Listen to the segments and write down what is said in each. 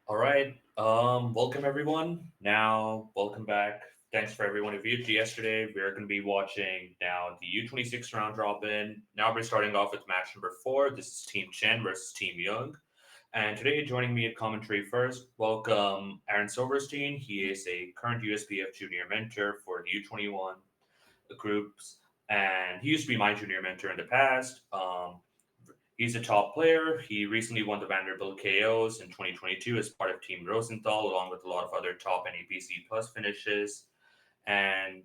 All right. Welcome everyone. Now, welcome back. Thanks for everyone who viewed yesterday. We're going to be watching now the U26 round robin. Now we're starting off with match number 4. This is Team Chen versus Team Yeung. And today, joining me at commentary first, welcome Aaron Silverstein. He is a current USBF junior mentor for the U21 groups, and he used to be my junior mentor in the past. He's a top player. He recently won the Vanderbilt KOs in 2022 as part of Team Rosenthal, along with a lot of other top NAPC plus finishes. And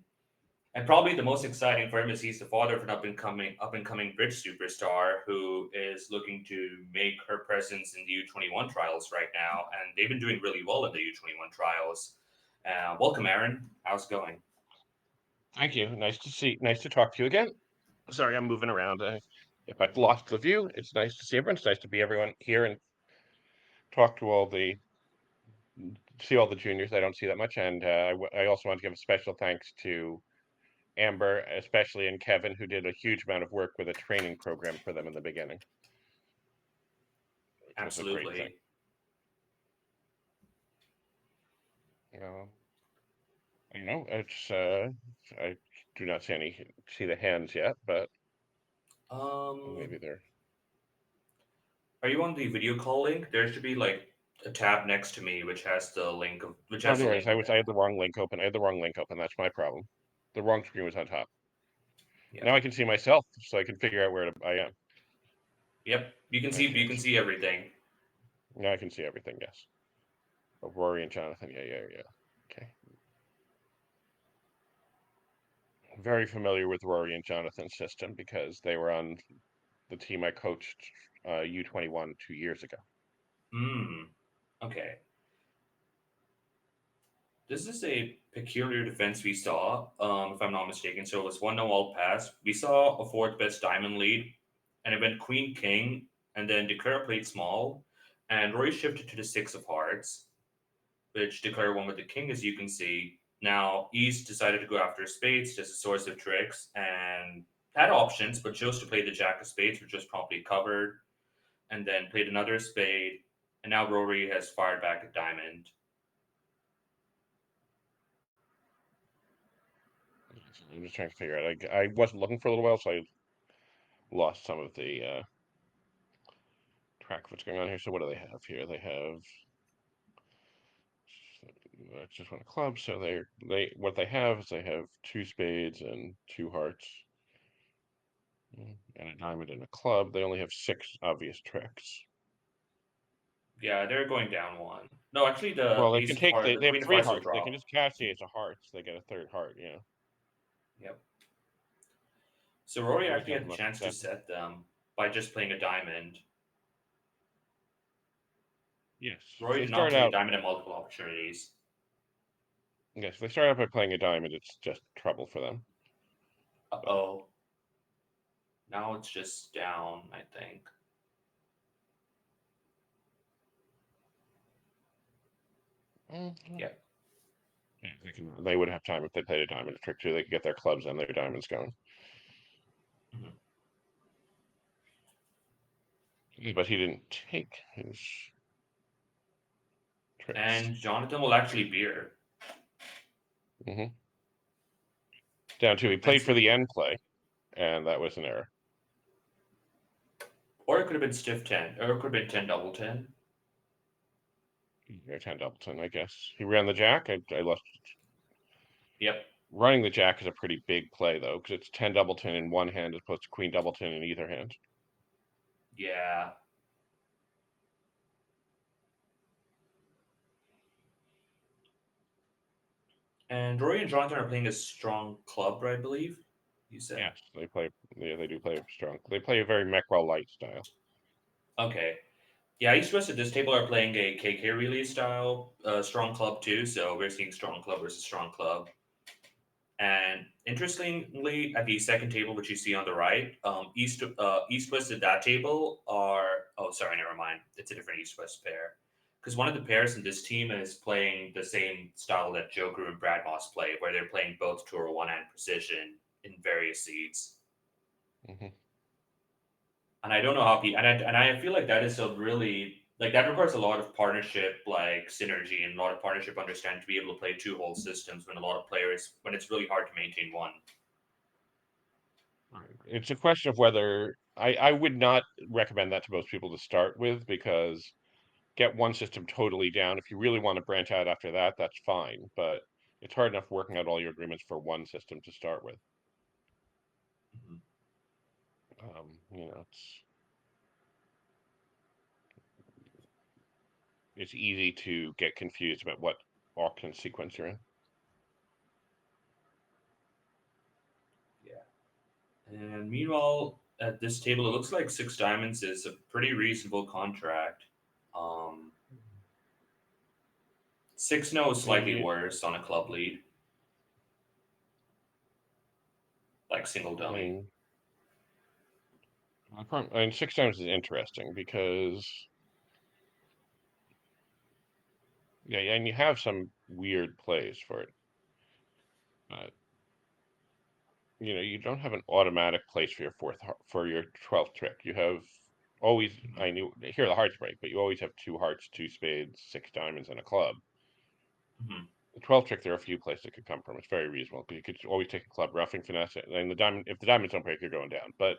and probably the most exciting for him is he's the father of an up and coming British superstar who is looking to make her presence in the U21 trials right now, and they've been doing really well in the U21 trials. Welcome, Aaron. How's it going? Thank you. Nice to talk to you again. Sorry, I'm moving around. If I've lost the view, it's nice to see everyone. It's nice to be everyone here and talk to see all the juniors. I don't see that much, and I also want to give a special thanks to Amber, especially, and Kevin, who did a huge amount of work with a training program for them in the beginning, which was a great thing. Absolutely. You know, it's I do not see the hands yet, but maybe Um, they're. are you on the video call link? There should be like a tab next to me which Oh, has no the worries. link of I it. had the wrong link open. I had the wrong link open. That's my problem. The wrong screen was on top. Now Yep. I can see myself, so I can figure out I am. Yep. You Okay, can so see everything. now I can see everything. Yes. Oh, Rory and Jonathan. Yeah. Okay. Very familiar with Rory and Jonathan's system because they were on the team I coached U21 2 years ago. Hmm. Okay. This is a peculiar defense we saw, if I'm not mistaken. So it was 1-0 all pass. We saw a fourth best diamond lead, and it went Queen King, and then Declare played small, and Roy shifted to the six of hearts, which Declare won with the king, as you can see. Now, East decided to go after spades, just a source of tricks, and had options, but chose to play the jack of spades, which was promptly covered, and then played another spade, and now Rory has fired back a diamond. I'm just trying to figure out. I wasn't looking for a little while, so I lost some of the track of what's going on here. So what do they have here? They have just one club. So they what they have is they have two spades and two hearts. And a diamond and a club. They only have six obvious tricks. Yeah, they're going down one. No, actually, the Well, they ace can of take hearts, the they have queen of three hearts will hearts. They can drop. just cast the ace of hearts. They get a third heart. Yep. So Rory Rory actually has had the enough chance to set. set them by just playing a diamond. Yes, if Rory they did not start play a out. diamond at multiple opportunities. Yes, if they start out by playing a diamond, it's just trouble for them. Uh But oh. Now it's just down, I think. mm, Yep. yeah, they would have time if they played a diamond trick too. They could get their clubs and their diamonds going. Mhm. But he didn't take his tricks. And Jonathan will actually beer. hmm Down to he And played for the end play, and that was an error. or it could have been stiff 10. Or it could have been 10 double 10. Yeah, 10 Doubleton, I guess. He ran the jack. I lost. Yep. Running the jack is a pretty big play though, because it's 10 Doubleton in one hand as opposed to Queen Doubleton in either hand. Yeah. And Rory and Jonathan are playing a strong club, I believe. You said. Yes, they play. Yeah, they do play strong. They play a very Meckwell light style. Okay. Yeah, East West at this table are playing a KK relay style strong club too, so we're seeing strong club versus strong club. And interestingly, at the second table, which you see on the right, East West at that table are sorry, never mind. It's a different East West pair. Because one of the pairs in this team is playing the same style that Joker and Brad Moss play, where they're playing both tour one and precision in various seeds. hmm And I don't know how and I feel like that is a really Like that requires a lot of partnership, like synergy, and a lot of partnership understanding to be able to play two whole systems when a lot of players when it's really hard to maintain one. It's a question of whether I would not recommend that to most people to start with, because get one system totally down. If you really want to branch out after that, that's fine. But it's hard enough working out all your agreements for one system to start with. Mhm. It's easy to get confused about what auction sequence you're in. Yeah. And meanwhile, at this table, it looks like six diamonds is a pretty reasonable contract. Um, six no is slightly I worse on a club lead, like single dummy. mean, I mean, six times is interesting because yeah, and you have some weird plays for it. Uh, you don't have an automatic place for for your 12th trick. You have always Mhm. I knew here the hearts break, but you always have two hearts, two spades, six diamonds, and a club. Mhm. The 12th trick, there are a few places it could come from. It's very reasonable because you could always take a club, roughing, finesse it, and the diamond. If the diamonds don't break, you're going down. But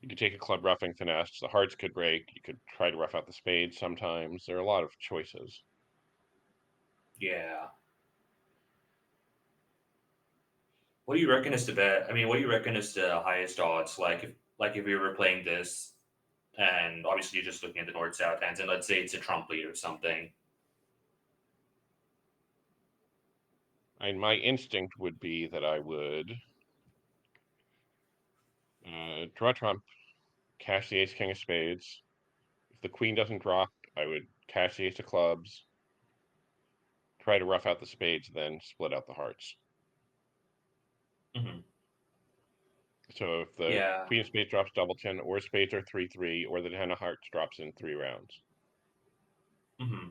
you could take a club, roughing, finesse. The hearts could break. You could try to rough out the spades. Sometimes there are a lot of choices. Yeah. What do you reckon is the bet? I mean, what do you reckon is the highest odds? Like if we were playing this, and obviously you're just looking at the north south hands, and let's say it's a trump lead or something. And my instinct would be that I would draw trump, cash the ace king of spades. If the queen doesn't drop, I would cash the ace of clubs, try to rough out the spades, then split out the hearts. Hmm. So if the Yeah. queen of spades drops double ten, or spades are 3-3, or the ten of hearts drops in 3 rounds. Hmm.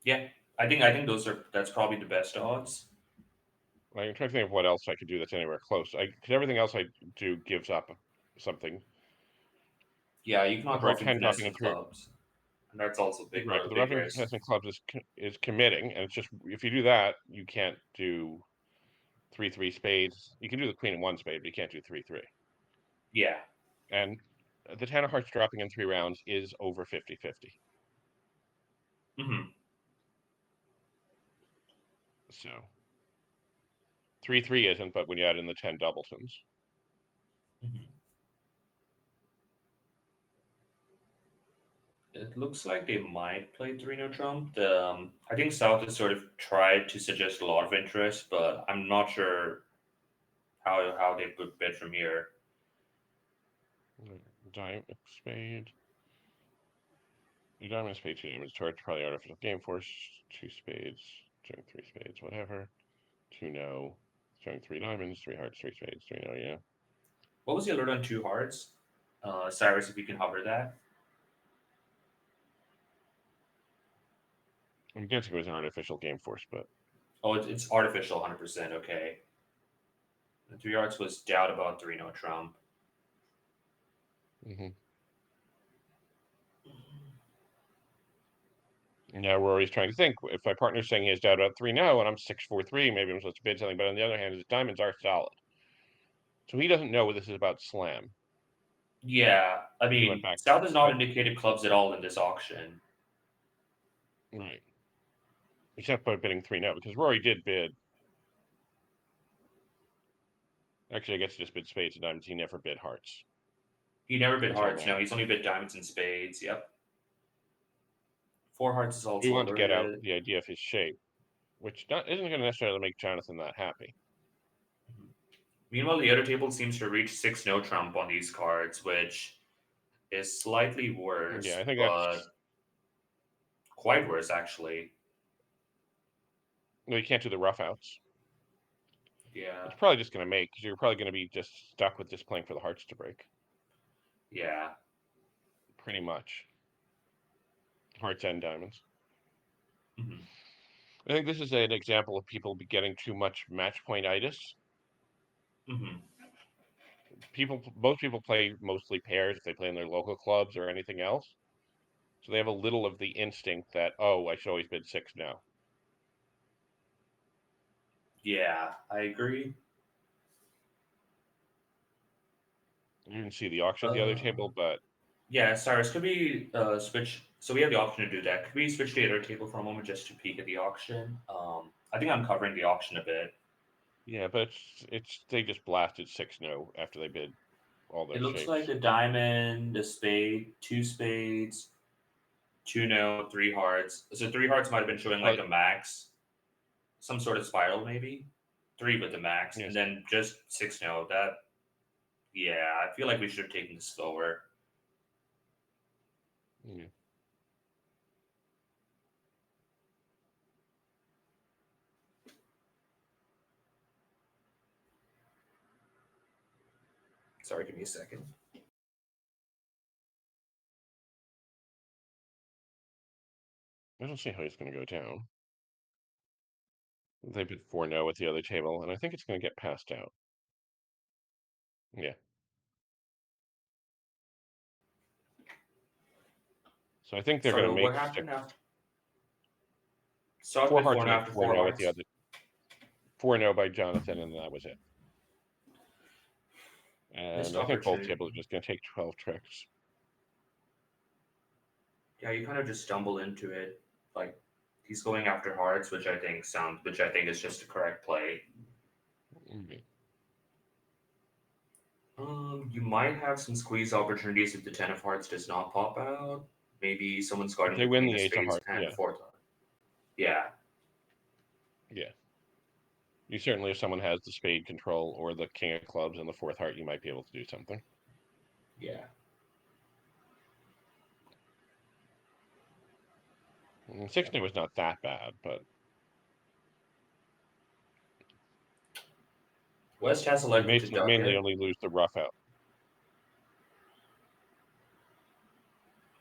Yeah. I think that's probably the best odds. I'm trying to think of what else I could do that's anywhere close. Because everything else I do gives up something. Yeah, you The cannot heart roughing 10 finesse dropping in in three, clubs, and that's also right? But a the big roughing risk. finessing clubs is committing, and it's just if you do that, you can't do 3-3 spades. You can do the queen and one spade, but you can't do 3-3. Yeah. And the ten of hearts dropping in 3 rounds is over 50-50. Hmm. So 3-3 isn't, but when you add in the 10 doubletons. Hmm. It looks like they might play Torino Trump. I think South has sort of tried to suggest a lot of interest, but I'm not sure how they would bid from here. Diamond spade. Diamond spade, two diamonds, torch, probably artificial game force, two spades, showing three spades, whatever. Two no, showing three diamonds, three hearts, three spades, three no, yeah. What was the alert on two hearts? Cyrus, if you can hover that. I'm guessing it was an artificial game force, but Oh, it's artificial, 100%. Okay. The three hearts was doubt about Torino Trump. mm-hmm. Now we're always trying to think if my partner's saying he has doubt about three no, and I'm 6-4-3, maybe I'm supposed to bid something. But on the other hand, his diamonds are solid, so he doesn't know what this is about slam. Yeah, I He went mean, back, South has not but indicated clubs at all in this auction. right, except by bidding three no, because Rory did bid. Actually, I guess he just bid spades and diamonds. He never bid hearts He never bid until hearts. No, now. he's only bid diamonds and spades. Yep. Four hearts is We also wanted to get out alerted. the idea of his shape, which isn't going to necessarily make Jonathan that happy. Meanwhile, the other table seems to reach six no trump on these cards, which is slightly Yeah, I worse, think that's but quite worse actually. no, you can't do the roughouts. Yeah, It's probably just going to make because you're probably going to be just stuck with just playing for the hearts to break, yeah. pretty much. Hearts and diamonds. Hmm. I think this is an example of people getting too much match point itis. Hmm. most people play mostly pairs if they play in their local clubs or anything else. So they have a little of the instinct that, oh, I should always bid 6 now. Yeah, I agree. You didn't see the auction at the other Uh, table, but yeah, Cyrus, could we switch? So we have the option to do that. Could we switch to the other table for a moment just to peek at the auction? I think I'm covering the auction a bit. yeah, but it's they just blasted 6 no after they bid all It those looks like shapes. a diamond, a spade, two spades, two no, three hearts. So three hearts might have been showing like Well, a max, some sort of spiral maybe. Three with the max, and yes. then just six no. That yeah, I feel like we should have taken this slower. Yeah. Sorry, give me a second. I don't see how he's going to go down. They bid 4 no at the other table, and I think it's going to get passed out. Yeah. So I think they're going Sorry, to what make 6. happened after? Start 4 with four hearts and made after 4 four no at the hearts. other. 4 no by Jonathan, and that was it. Missed And I think both tables are opportunity. just going to take 12 tricks. Yeah, you kind of just stumble into it. Like he's going after hearts, which I think is just a correct play. Mm. You might have some squeeze opportunities if the ten of hearts does not pop out. Maybe someone's If guarding they the win queen the of ace of spades hearts, and yeah, fourth heart. Yeah, yeah. You certainly, if someone has the spade control or the king of clubs and the 4th heart, you might be able to do something. yeah. 6 no was not that bad, but West has he elected to duck mainly it. only lose the rough out.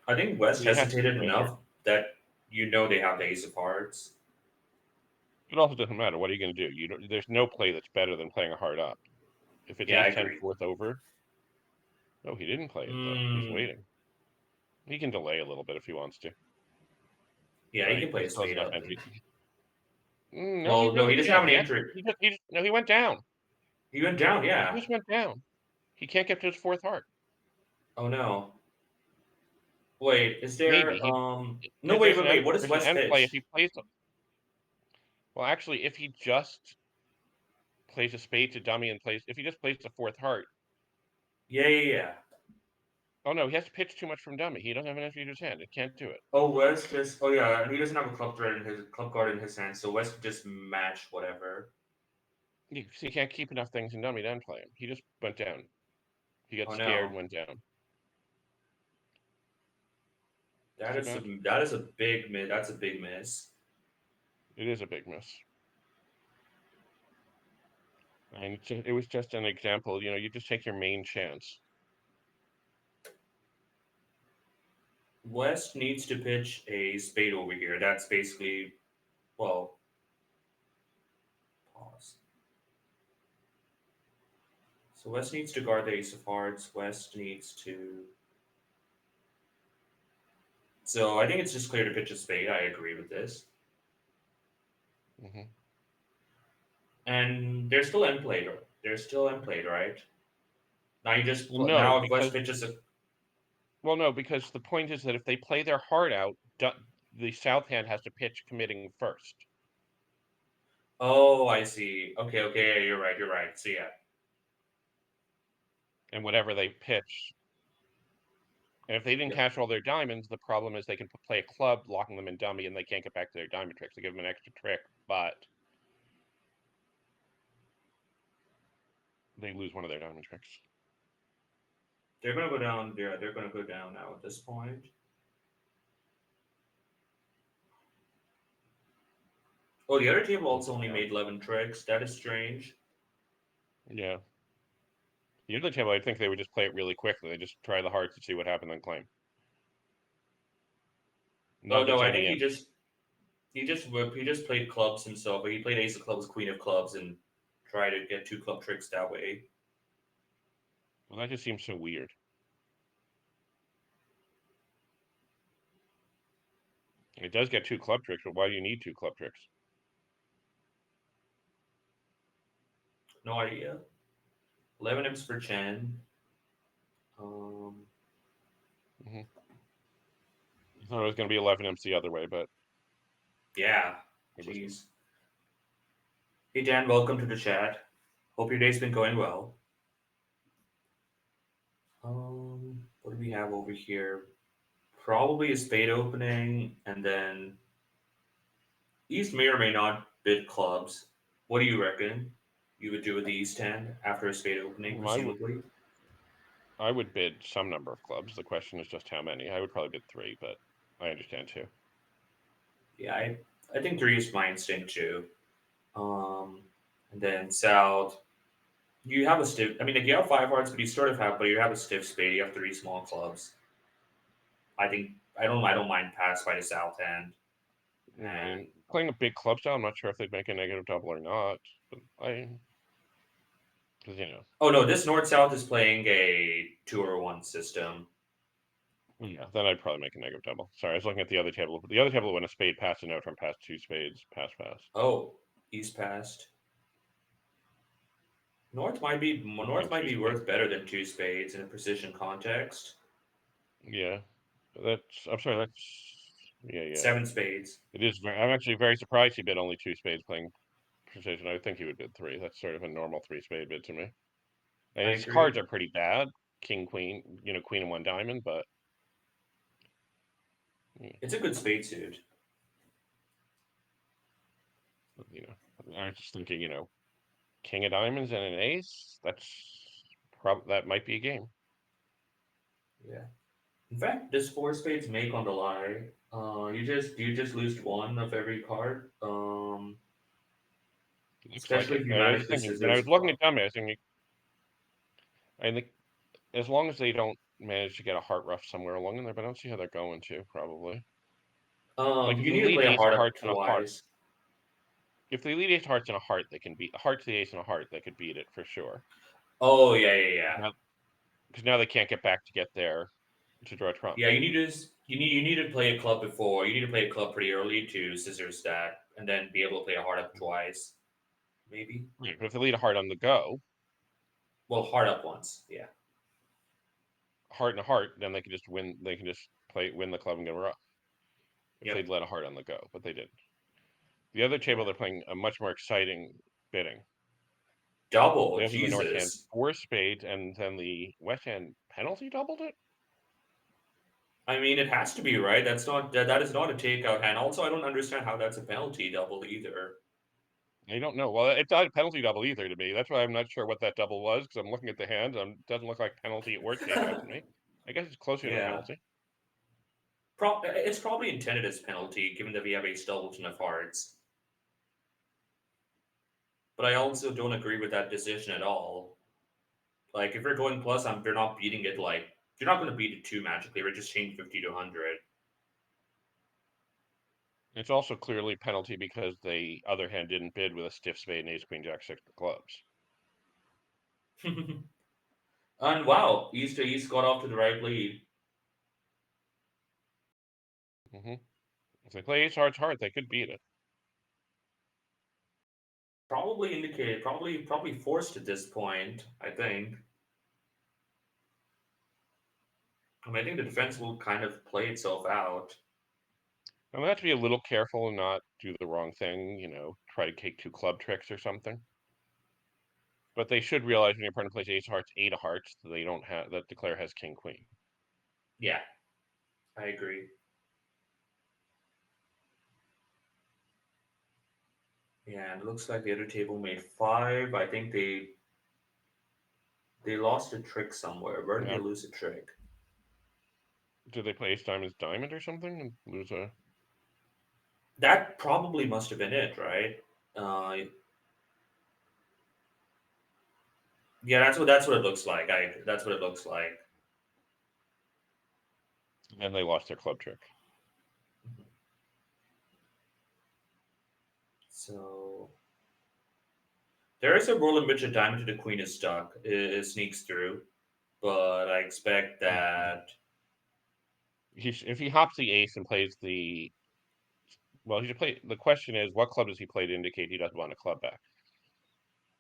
I think West He has to hesitated win here. enough that you know they have the ace of hearts. It also doesn't matter. What are you going to do? There's no play that's better than playing a heart up. If it's Yeah, I ace 10 agree. 4th over, no, he didn't play it though. He's Mm, waiting. He can delay a little bit if he wants to, yeah, he but can play he a still has spade enough up. entry. And, No, he well, no, he really doesn't have can't. any entry. He went down. He went down. He Yeah. just went down. He can't get to his 4th heart. Oh no. Wait, is Maybe there? he. No, wait, wait, wait. What does There's an West end play if pitch? he plays. Well, actually, if he just plays a spade to dummy and plays, if he just plays the 4th heart. Yeah, yeah, yeah. Oh no, he has to pitch too much from dummy. He doesn't have an entry to his hand. It can't do it. Oh, West just. Oh yeah, and he doesn't have a club guard in his hand, so West could just match whatever. He can't keep enough things in dummy to unplay him. He just went down. He got Oh scared no, and went down. that Too is bad. a big miss. That's a big miss. It is a big miss. And it was just an example. You just take your main chance. West needs to pitch a spade over here. That's basically well. Pause. So West needs to guard the ace of hearts. West needs to. So I think it's just clear to pitch a spade. I agree with this. Hmm. And they're still in played. They're still in played, right? Now you just Well, no, now if West because pitches a. no, because the point is that if they play their heart out, the south hand has to pitch committing first, Oh, I see. Okay, okay, yeah, you're right. You're right. So yeah, and whatever they pitch. And if they didn't yeah. cash all their diamonds, the problem is they can play a club, locking them in dummy, and they can't get back to their diamond tricks. They give them an extra trick, but they lose one of their diamond tricks. They're gonna go down. Yeah, they're gonna go down now at this point. Oh, the other table also only Yeah. made 11 tricks. That is strange. Yeah. The other table, I think they would just play it really quickly. They just try the hearts to see what happened, then claim. None Oh of no, it's I any think in. he just played clubs himself. But he played ace of clubs, queen of clubs, and tried to get two club tricks that way. Well, that just seems so weird. It does get 2 club tricks, but why do you need 2 club tricks? No idea. 11 imps for Chen. Hmm. I thought it was going to be 11 imps the other way, but Yeah. it was not. Jeez. Hey Dan, welcome to the chat. Hope your day's been going well. What do we have over here? Probably a spade opening, and then East may or may not bid clubs. What do you reckon you would do with the East hand after a spade opening, Well, presumably? I would bid some number of clubs. The question is just how many. I would probably bid 3, but I understand too. Yeah, I think three is my instinct too. And then South, you have a stiff. I mean, like you have five hearts, but you sort of have, but you have a stiff spade. You have three small clubs. I think I don't mind pass by the South hand. Yeah, I And mean, playing a big club style, I'm not sure if they'd make a negative double or not, but because oh no, this North South is playing a 2 or 1 system. yeah, then I'd probably make a negative double. Sorry, I was looking at the other table. The other table when a spade passed a note from past 2 spades, pass pass. Oh, East passed. What about North might 2 be spades? worth better than two spades in a precision context. Yeah, I'm sorry, yeah. 7 spades. It is I'm actually very surprised he bid only 2 spades playing precision. I would think he would bid 3. That's sort of a normal 3 spade bid to me. And I his cards agree. are pretty bad. King, queen, queen and 1 diamond, but yeah, It's a good spade suit. you know, I was just thinking, king of diamonds and an ace. That might be a game. Yeah. In fact, does 4 spades make on the lie? You just lose one of every card. Looks like Especially it. if you And I was manage the thinking when I scissors was looking flop. at dummy, I think as long as they don't manage to get a heart rough somewhere along in there, but I don't see how they're going to probably. Like if You they need to lead play a ace of hard up hearts and a heart, twice. if they lead ace of hearts and a heart, they can beat a heart to the ace and a heart. They could beat it for sure. Oh yeah. Now, because now they can't get back to get there to draw trump. Yeah, you need to play a club before. You need to play a club pretty early to scissor stack, and then be able to play a hard up twice, maybe. Right. But if they lead a heart on the go, Well, hard up once. Yeah. heart and a heart, then they can just win. They can just win the club and get a rough if Yep. they'd let a heart on the go, but they didn't. The other table, Yeah. they're playing a much more exciting bidding. Double. They also the north hand Jesus. 4 spades, and then the west hand penalty doubled it. I mean, it has to be right. That is not a takeout hand. Also, I don't understand how that's a penalty double either. I don't know. Well, it's not a penalty double either to me. That's why I'm not sure what that double was because I'm looking at the hand. It doesn't look like penalty or takeout to me. I guess it's closer to Yeah. penalty. It's probably intended as penalty, given that we have ace doubles of hearts. But I also don't agree with that decision at all. Like, if you're going plus, they're not beating it. Like, you're not going to beat it too magically. We're just changing 50 to 100. It's also clearly penalty because the other hand didn't bid with a stiff spade and ace queen jack six of clubs. And wow, East got off to the right lead. Mm-hmm. If they play ace hearts hard, they could beat it. Probably indicated, probably forced at this point. I think. I mean, I think the defense will kind of play itself out. I'm gonna have to be a little careful and not do the wrong thing. Try to take 2 club tricks or something. But they should realize when your opponent plays ace of hearts, 8 of hearts, they don't have that declare has king queen. Yeah, I agree. Yeah, and it looks like the other table made 5. I think they lost a trick somewhere. Where did they Now, lose a trick? did they play ace diamonds diamond or something and lose a? That probably must have been it, right? Uh, yeah, that's what it looks like. That's what it looks like. And they lost their club trick. So there is a rule in which a diamond to the queen is stuck. It sneaks through. but I expect that. If he hops the ace and plays the well, he should play. The question is, what club does he play to indicate he doesn't want a club back?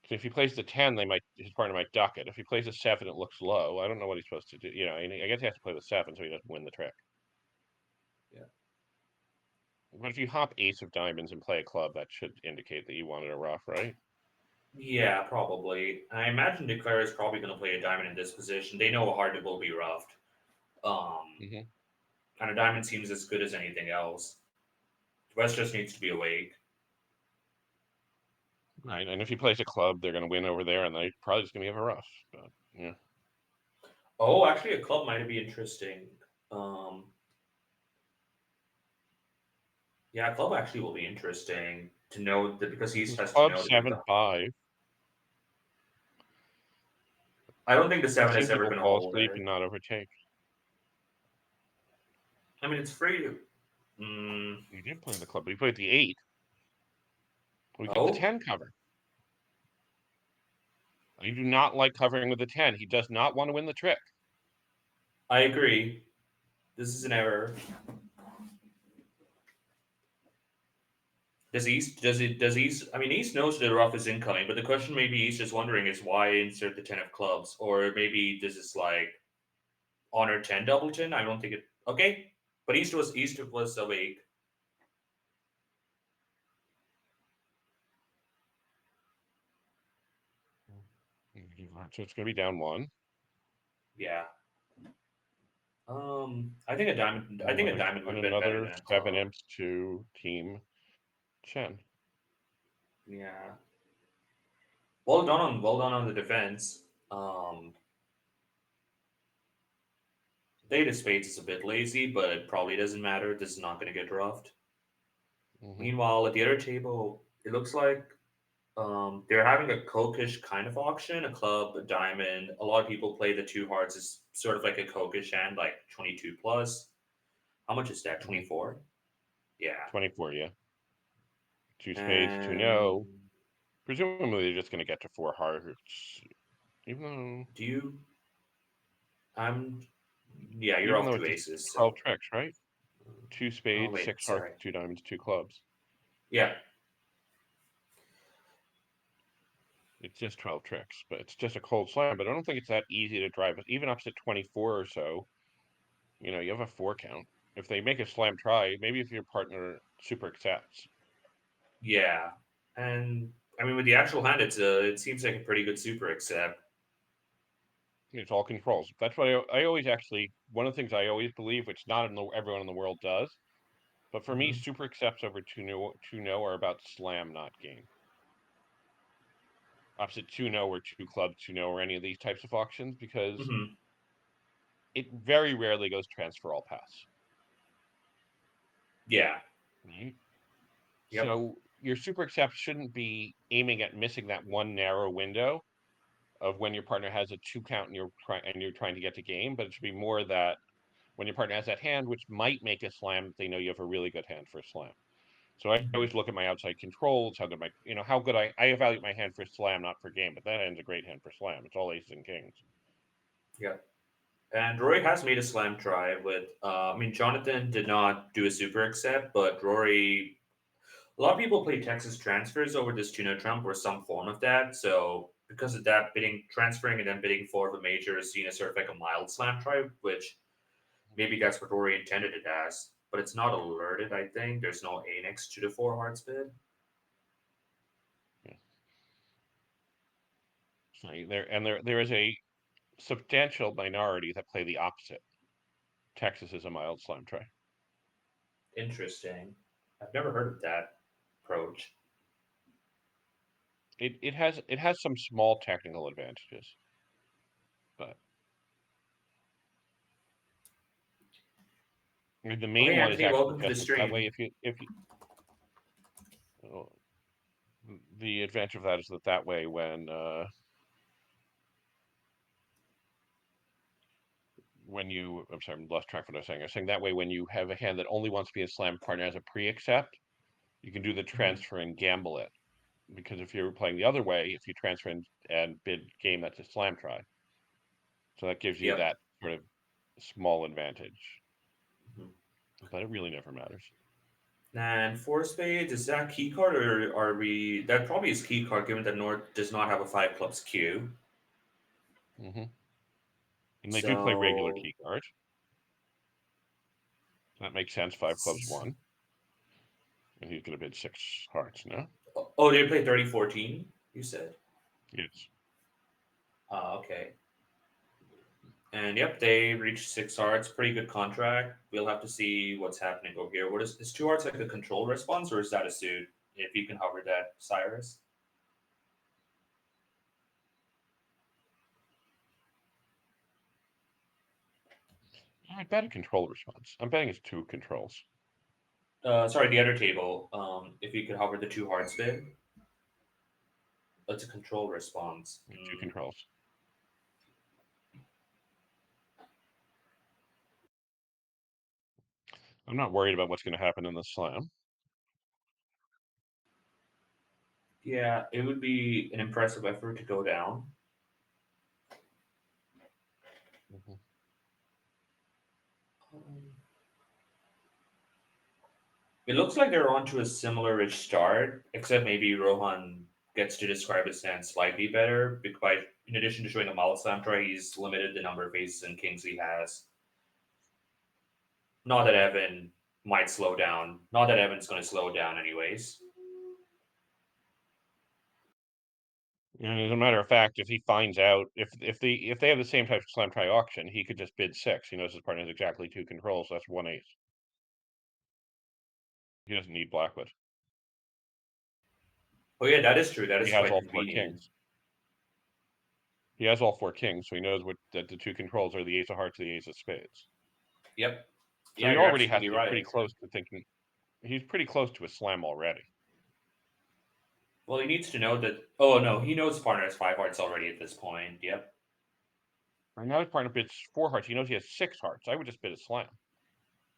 So if he plays the 10, his partner might duck it. If he plays a 7, it looks low. I don't know what he's supposed to do. I guess he has to play the 7 so he doesn't win the trick. Yeah. But if you hop ace of diamonds and play a club, that should indicate that you wanted a ruff, right? Yeah, probably. I imagine Declare is probably going to play a diamond in this position. They know how hard it will be roughed. Um, Mm-hmm. and a diamond seems as good as anything else. West just needs to be awake. Right. And if he plays a club, they're going to win over there, and they're probably just going to have a ruff. But yeah. Oh, actually, a club might be interesting. Um, yeah, a club actually will be interesting to know that because he His has to club know that. 7-5. I don't think the Let's seven see is if he ever will going to fall hold asleep there. and not overtake. I mean, it's free to. Mm, He did play the club, but he played the 8. We got the oh, 10 cover. I do not like covering with the 10. He does not want to win the trick. I agree. This is an error. Does East does it does East I mean East knows the rough is incoming, but the question maybe East is wondering is why insert the 10 of clubs? Or maybe this is like honor 10 doubleton. I don't think it okay. But East was awake. So it's going to be down 1. Yeah. I think a diamond would And have been better another than a 7 club. imps to Team Chen. Yeah. Well done on the defense. Eight of spades is a bit lazy, but it probably doesn't matter. This is not gonna get roughed. Mm-hmm. Meanwhile, at the other table, it looks like they're having a cokish kind of auction, a club, a diamond. A lot of people play the two hearts as sort of like a cokish hand, like 22 plus. How much is that? Mm-hmm. 24? Yeah. 24, yeah. 2 spades, 2 And no. Presumably they're just going to get to 4 hearts. Even do you? I'm. Yeah, you're even off though two it's just aces, 12 so. tricks, right? 2 Oh, spades, wait, 6 hearts, sorry. 2 diamonds, 2 clubs. Yeah. It's just 12 tricks, but it's just a cold slam. But I don't think it's that easy to drive. Even up to 24 or so, you have a 4 count. If they make a slam try, maybe if your partner super accepts. Yeah. And I mean, with the actual hand, it seems like a pretty good super accept. It's all controls. That's what I always actually, one of the things I always believe, which not everyone in the world does, but for me, Hmm. super accepts over 2 no are about slam, not game. Opposite 2 no or 2 clubs, 2 no or any of these types of auctions, because Hmm. it very rarely goes transfer all pass. Yeah. Right? Yep. So your super accept shouldn't be aiming at missing that one narrow window of when your partner has a 2 count and you're trying to get to game, but it should be more that when your partner has that hand, which might make a slam, they know you have a really good hand for a slam. So I Hmm. always look at my outside controls, how good how good I evaluate my hand for slam, not for game, but that hand's a great hand for slam. It's all aces and kings. Yep. And Rory has made a slam try with. I mean, Jonathan did not do a super accept, but Rory. A lot of people play Texas transfers over this tuna trump or some form of that. So because of that, bidding transferring and then bidding for the major is seen as sort of like a mild slam try, which maybe that's what Rory intended it as. But it's not alerted. I think there's no a next to the four hearts bid. Yeah. So there is a substantial minority that play the opposite. Texas is a mild slam try. Interesting. I've never heard of that approach. It has some small technical advantages, but the Oh, hey main one is Anthony, actually welcome to the just that way. stream. If you oh, the advantage of that is that way when you I'm sorry, I'm lost track of what I was saying. I was saying that way when you have a hand that only wants to be a slam partner as a pre-accept, you can do the Mhm. transfer and gamble it. Because if you're playing the other way, if you transfer and bid game, that's a slam try. So that gives you Yep. that sort of small advantage, Mhm. but it really never matters. And four spades, is that key card or are we? That probably is key card given that North does not have a five clubs queue. Hmm. And they do play regular So key cards. That makes sense. Five clubs one, and he's going to bid six hearts. No, oh, they play 30-14, you said? yes. Okay. And yep, they reached six hearts. Pretty good contract. We'll have to see what's happening over here. What is two hearts like a control response or is that a suit? If you can hover that, Cyrus. I bet a control response. I'm betting it's two controls. Sorry, the other table. If you could hover the two hearts bit, that's a control response. Two controls. I'm not worried about what's going to happen in the slam. Yeah, it would be an impressive effort to go down. Mm-hmm. Um, It looks like they're on to a similar-ish start, except maybe Rohan gets to describe his hand slightly better. By in addition to showing a Malasam try, he's limited the number of aces and kings he has. Not that Evan might slow down. Not that Evan's going to slow down, anyways. And as a matter of fact, if he finds out if they have the same type of slam try auction, he could just bid six. He knows his partner has exactly two controls. That's one ace. He doesn't need Blackwood. Oh yeah, that is true. That He is has quite all four convenient. kings. He has all four kings, so he knows that the two controls are the ace of hearts, the ace of spades. Yep. So Yeah, he you're already has absolutely to be pretty right. close to thinking. He's pretty close to a slam already. Well, he needs to know that. Oh no, he knows partner has five hearts already at this point. Yep. Right now his partner bids four hearts. He knows he has six hearts. I would just bid a slam.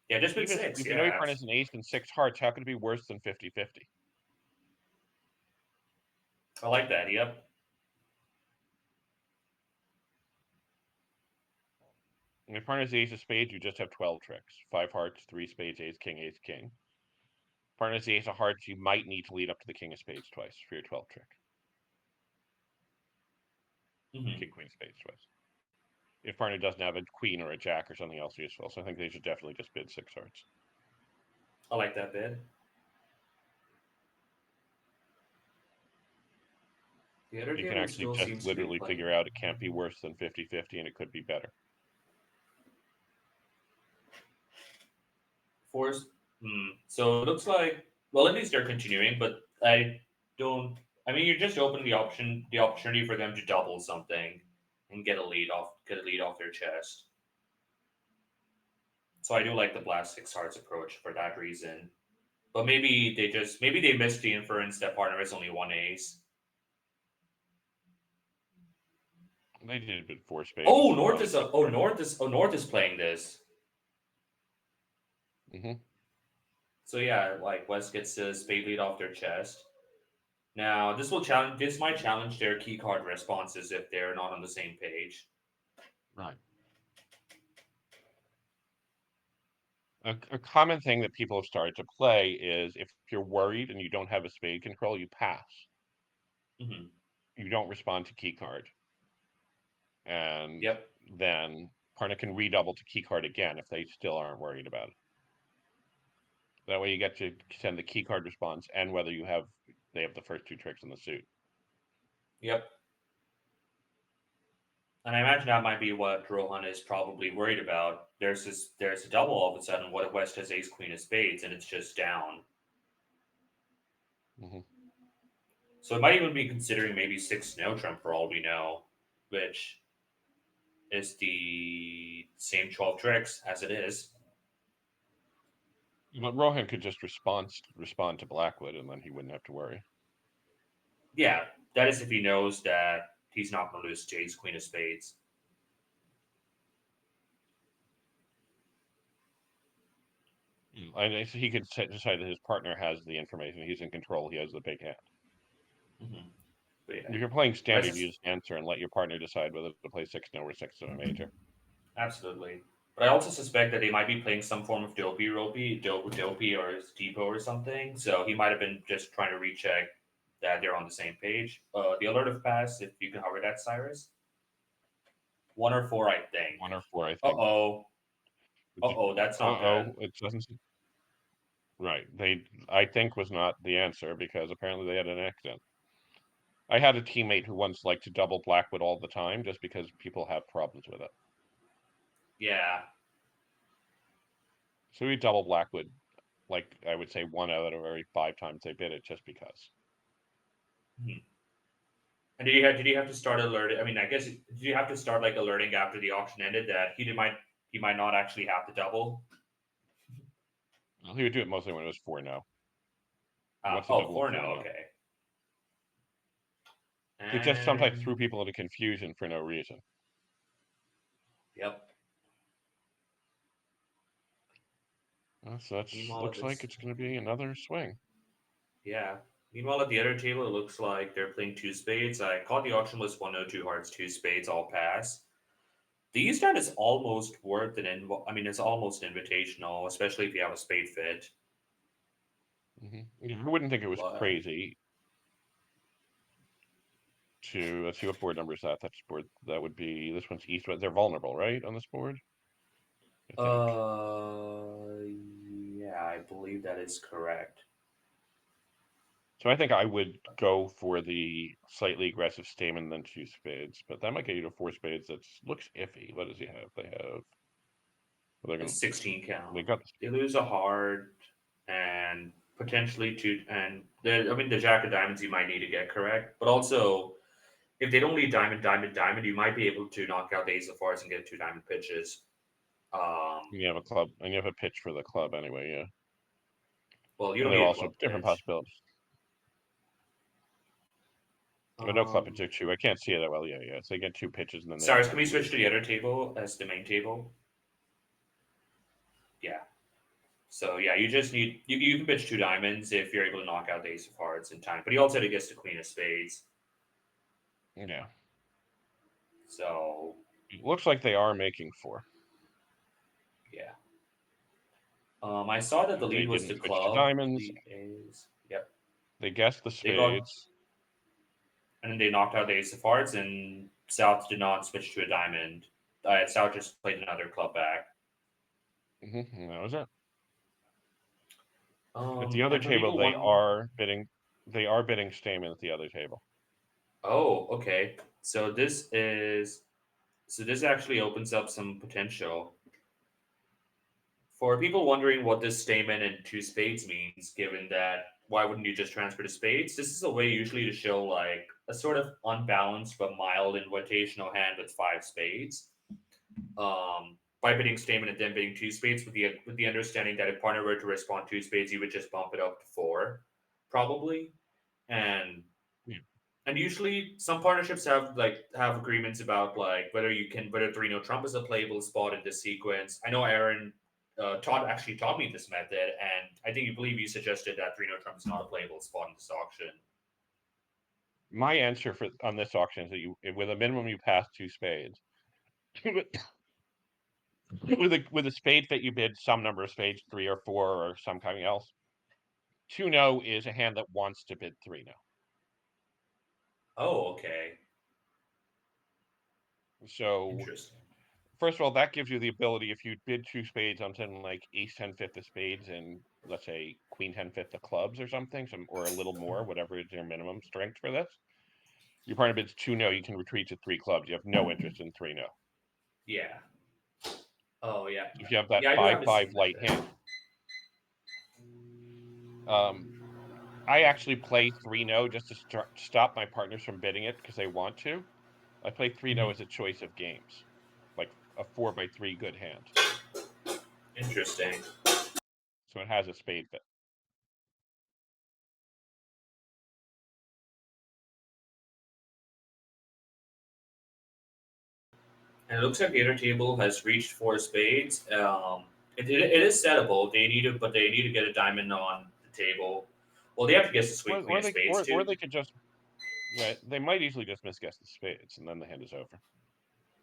Yeah, just been Even six. if you know your Yeah, partner has an ace and six hearts, how could it be worse than 50-50? I like that. Yep. And if partner has the ace of spades, you just have 12 tricks. Five hearts, three spades, ace, king, ace, king. Partner has the ace of hearts, you might need to lead up to the king of spades twice for your 12th trick. Hmm. King, queen, spades twice. If partner doesn't have a queen or a jack or something else useful. So I think they should definitely just bid six hearts. I like that bid. The other You can table actually still just seems to be literally playing. figure out it can't be worse than 50-50 and it could be better. Force. So it looks like well, at least they're continuing, but I don't. I mean, you're just opening the opportunity for them to double something and get a lead off their chest. So I do like the blast six hearts approach for that reason. But maybe they missed the inference that partner has only one ace. They did bid four spades, Oh, which is not a good start. North is playing this. Mm-hmm. So yeah, like West gets a spade lead off their chest. Now this might challenge their key card responses if they're not on the same page. Right. A common thing that people have started to play is if you're worried and you don't have a spade control, you pass. Hmm. You don't respond to key card, and Yep. then partner can redouble to key card again if they still aren't worried about it. That way, you get to send the key card response and whether they have the first two tricks in the suit. Yep. And I imagine that might be what Rohan is probably worried about. There's a double all of a sudden. What if West has ace queen of spades and it's just down? Mm-hmm. So it might even be considering maybe six no trump for all we know, which is the same 12 tricks as it is. But Rohan could just respond to Blackwood, and then he wouldn't have to worry. Yeah, that is if he knows that he's not going to lose to ace queen of spades. And so he could decide that his partner has the information. He's in control. He has the big hand. Hmm. Yeah. If you're playing standard, just, you just answer and let your partner decide whether to play 6-0 or 6 of a major. absolutely. But I also suspect that they might be playing some form of dopey or depot or something. So he might have been just trying to recheck that they're on the same page. The alert of pass, if you can hover that, Cyrus. 1 or 4, I think. 1 or 4, I Uh think. oh. Uh oh, that's not good. It doesn't. Right. I think, was not the answer because apparently they had an accident. I had a teammate who once liked to double Blackwood all the time just because people have problems with it. Yeah. So we double Blackwood, like I would say 1 out of every 5 times they bid it just because. Hmm. And did you have to start alerting? I mean, I guess did you have to start like alerting after the auction ended that he might not actually have to double? Well, he would do it mostly when it was 4-0. Once the Oh, double of 4 no. 4-0. Okay. It just sometimes threw And people into confusion for no reason. yep. So that Meanwhile, at looks like this, it's going to be another swing. yeah. Meanwhile, at the other table, it looks like they're playing 2 spades. I caught the auction list 102 hearts, 2 spades, all pass. The E stand is almost worth I mean, it's almost invitational, especially if you have a spade fit. I wouldn't think it was But crazy to let's see what board number is that. That's board that would be this one's east. They're vulnerable, right, on this board? I think. yeah, I believe that is correct. So I think I would go for the slightly aggressive stamen than 2 spades, but that might get you to 4 spades. That looks iffy. What does he have? They have. Well, they're It's gonna. 16 They count. got. They lose a heart and potentially two. And I mean, the jack of diamonds you might need to get correct, but also if they don't lead diamond, you might be able to knock out the ace of hearts and get 2 diamond pitches. You have a club, and you have a pitch for the club anyway. Yeah, Well, you and don't there are need a also club different pitch. possibilities. Or no club Um, pitch two. I can't see it that well. Yeah, yeah. So they get 2 pitches, and then they Cyrus, also can have we to switch lose. to the other table as the main table? Yeah. So yeah, you just need you can pitch 2 diamonds if you're able to knock out the ace of hearts in time. But he also gets the queen of spades. Yeah, So it looks like they are making 4. yeah. I saw that the They lead was didn't the switch to club. diamonds. The A's. Yep. They guessed the They got spades. and then they knocked out the ace of hearts, and South did not switch to a diamond. South just played another club back. And that was it. At the other And for table, people one, They are bidding stamen at the other table. oh, okay. So this actually opens up some potential for people wondering what this stamen and 2 spades means. Given that, why wouldn't you just transfer to spades? This is a way usually to show like a sort of unbalanced but mild invitational hand with 5 spades. By bidding stamen and then bidding 2 spades with the understanding that if partner were to respond 2 spades, you would just bump it up to 4, probably. And Yeah. and usually some partnerships have agreements about like whether 3 no Trump is a playable spot in this sequence. I know Aaron Todd actually taught me this method, and I think you believe you suggested that 3 no Trump is not a playable spot in this auction. My answer for on this auction is that with a minimum, you pass 2 spades. with a spade that you bid some number of spades, 3 or 4 or some kind else. 2-0 is a hand that wants to bid 3-0. Oh, okay. So Interesting. first of all, that gives you the ability if you bid 2 spades on something like ace 10 fifth of spades and let's say queen 10 fifth of clubs or something, or a little more, whatever is your minimum strength for this. Your partner bids 2-0, you can retreat to 3 clubs. You have no interest in 3-0. Yeah. Oh, yeah. If you have that Yeah, I do have the 5-5 same light method. hand, I actually play 3-0 just to stop my partners from bidding it because they want to. I play 3-0 Mhm. as a choice of games, like a 4x3 good hand. Interesting. So it has a spade bit. And it looks like the other table has reached 4 spades. It is settable. They need to get a diamond on the table. Well, they have to guess the sweet queen of spades Or too. they could just Right, they might easily just misguess the spades, and then the hand is over.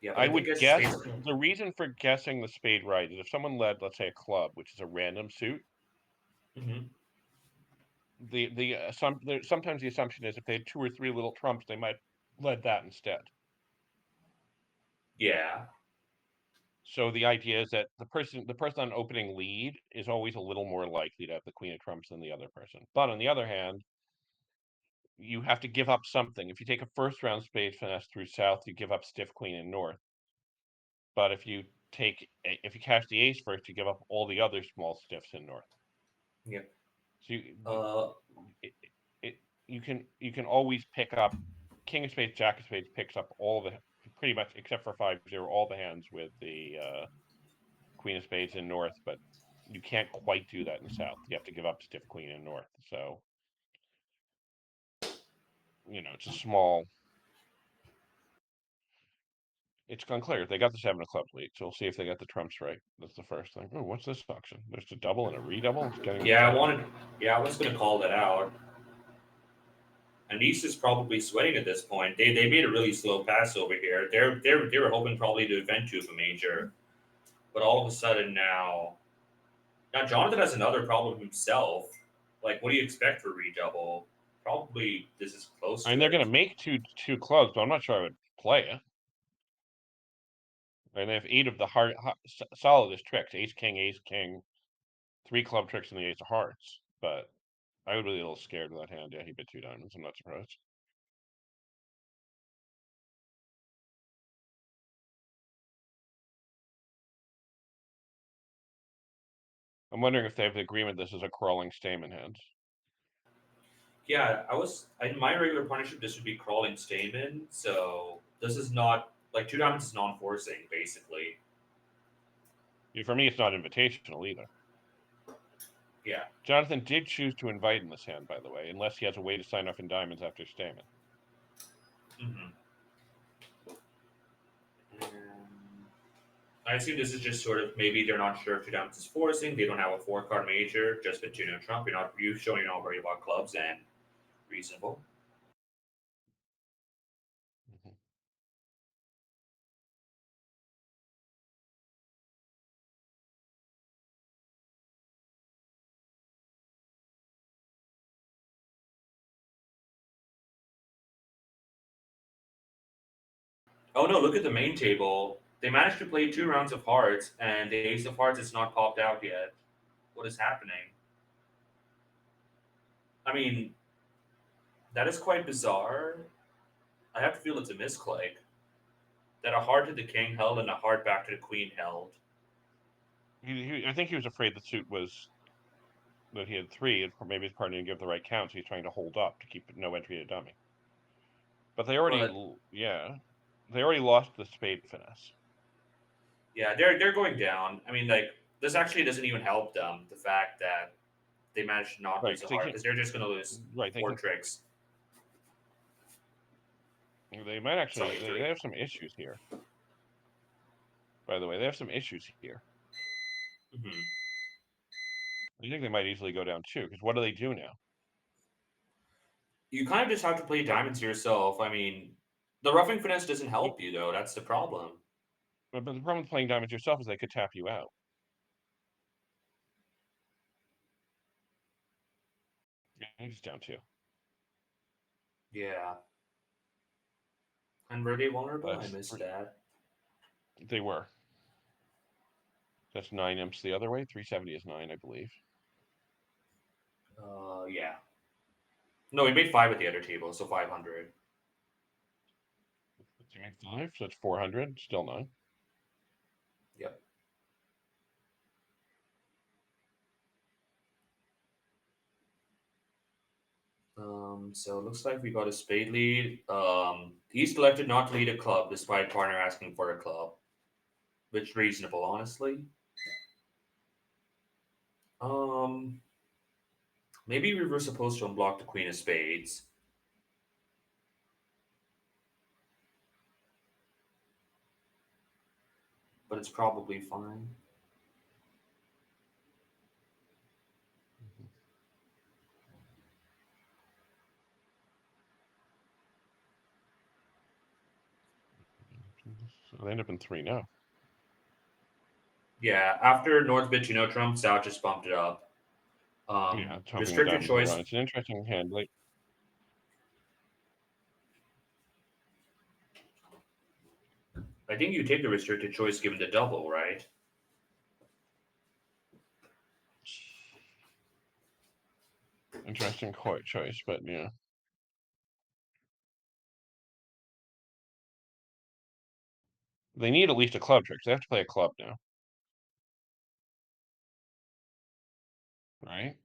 Yeah, but I if they would guess guess spades, the reason for guessing the spade right is if someone led, let's say, a club, which is a random suit. mm-hmm. Sometimes the assumption is if they had 2 or 3 little trumps, they might led that instead. Yeah, So the idea is that the person on opening lead is always a little more likely to have the queen of trumps than the other person. But on the other hand, you have to give up something. If you take a first round spade finesse through south, you give up stiff queen in north. But if you cash the ace first, you give up all the other small stiffs in north. yeah. So Uh, it, it, you can always pick up king of spades, jack of spades picks up all the pretty much except for 5-0 all the hands with the queen of spades in north, but you can't quite do that in south. You have to give up stiff queen in north. So it's a small. It's unclear. They got the 7 of clubs lead, so we'll see if they got the trumps right. That's the first thing. Oh, what's this auction? There's a double and a redouble. It's getting yeah, exciting. I was gonna call that out. Anise is probably sweating at this point. They made a really slow pass over here. They were hoping probably to event to a major, but all of a sudden now Jonathan has another problem himself. Like, what do you expect for redouble? Probably this is close I to mean, they're going it. to make two clubs, but I'm not sure I would play it. And they have 8 of the solidest tricks: ace king, 3 club tricks, and the ace of hearts. But I would be a little scared of that hand. Yeah, he bid 2 diamonds. I'm not surprised. I'm wondering if they have the agreement this is a crawling Stamen hand. Yeah, in my regular partnership. This would be crawling Stamen. So this is not like two diamonds is non-forcing basically. For me, it's not invitational either. Yeah. Jonathan did choose to invite in this hand, by the way, unless he has a way to sign off in diamonds after Stamen. Mm-hmm. I assume this is just sort of maybe they're not sure if two diamonds is forcing. They don't have a 4-card major, just been 2 no trump. You showing you're not worried about clubs and reasonable. Mhm. Oh no, look at the main table. They managed to play 2 rounds of hearts, and the ace of hearts is not popped out yet. What is happening? I mean, that is quite bizarre. I have to feel it's a misclick. That a heart to the king held and a heart back to the queen held. I think he was afraid the suit was that he had 3, and maybe his partner didn't give the right count, so he's trying to hold up to keep no entry to dummy. But they already, But they already lost the spade finesse. yeah, they're going down. I mean, like this actually doesn't even help them. The fact that they managed to not Right, lose a because they heart can. because they're just going to lose Right, they 4 can. tricks. They might actually. Sorry, They 3. have some issues here. By the way, they have some issues here. Mm-hmm. I think they might easily go down 2. Because what do they do now? You kind of just have to play diamonds yourself. I mean, the roughing finesse doesn't help you though. That's the problem. But the problem with playing diamonds yourself is they could tap you out. He's down 2. Yeah. And were they vulnerable? I That's missed that. they were. That's 9 imps the other way. 370 is 9, I believe. Yeah. No, we made 5 at the other table, so 500. You make 5, so it's 400. Still 9. Yep. So it looks like we got a spade lead. He selected not to lead a club despite partner asking for a club, which reasonable, honestly. Um, Maybe we were supposed to unblock the queen of spades, but it's probably fine. They end up in 3 now. Yeah, after North bit Trump, South just bumped it up. Yeah, it's hoping the Restricted diamonds will choice. run. It's an interesting hand. Like, I think you take the restricted choice given the double, right? interesting choice, but yeah. They need at least a club trick. They have to play a club now, right?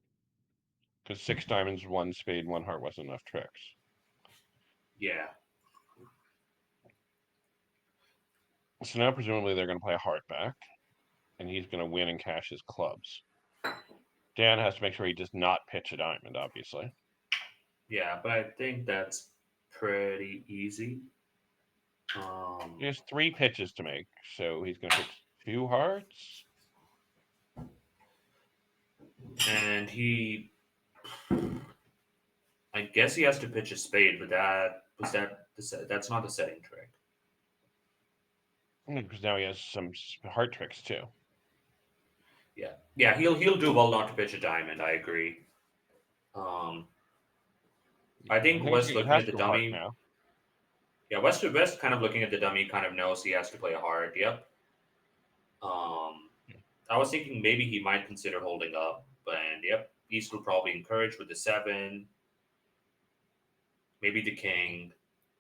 Because 6 diamonds, 1 spade, 1 heart wasn't enough tricks. Yeah. So now presumably they're going to play a heart back, and he's going to win and cash his clubs. Dan has to make sure he does not pitch a diamond, obviously. Yeah, but I think that's pretty easy. He has 3 pitches to make, so he's going to pitch 2 hearts. And I guess he has to pitch a spade, but that's not the setting trick. Because now he has some heart tricks too. Yeah, he'll do well not to pitch a diamond. I agree. Um, I think West It looking has at the to go heart dummy. now. Yeah, West kind of looking at the dummy kind of knows he has to play a hard. Yep. Um, I was thinking maybe he might consider holding up, but and yep, East will probably encourage with the 7, maybe the king,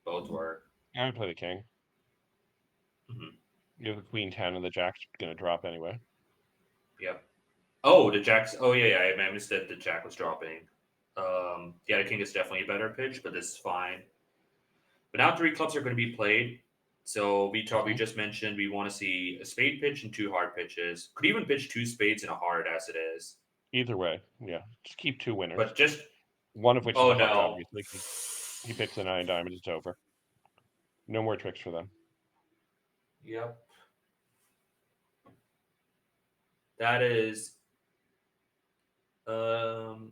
both work. I would play the king. Hmm. You have the queen 10, and the jack's going to drop anyway. Yep. Oh, the jack's. Oh yeah. I missed that the jack was dropping. Yeah, the king is definitely a better pitch, but this is fine. But now 3 clubs are going to be played. So we just mentioned we want to see a spade pitch and 2 hard pitches. Could even pitch 2 spades and a hard as it is. Either way, yeah. Just keep 2 winners. But just One of which is oh a heart, no. obviously. He pitched the 9 diamonds, it's over. No more tricks for them. Yep. That is um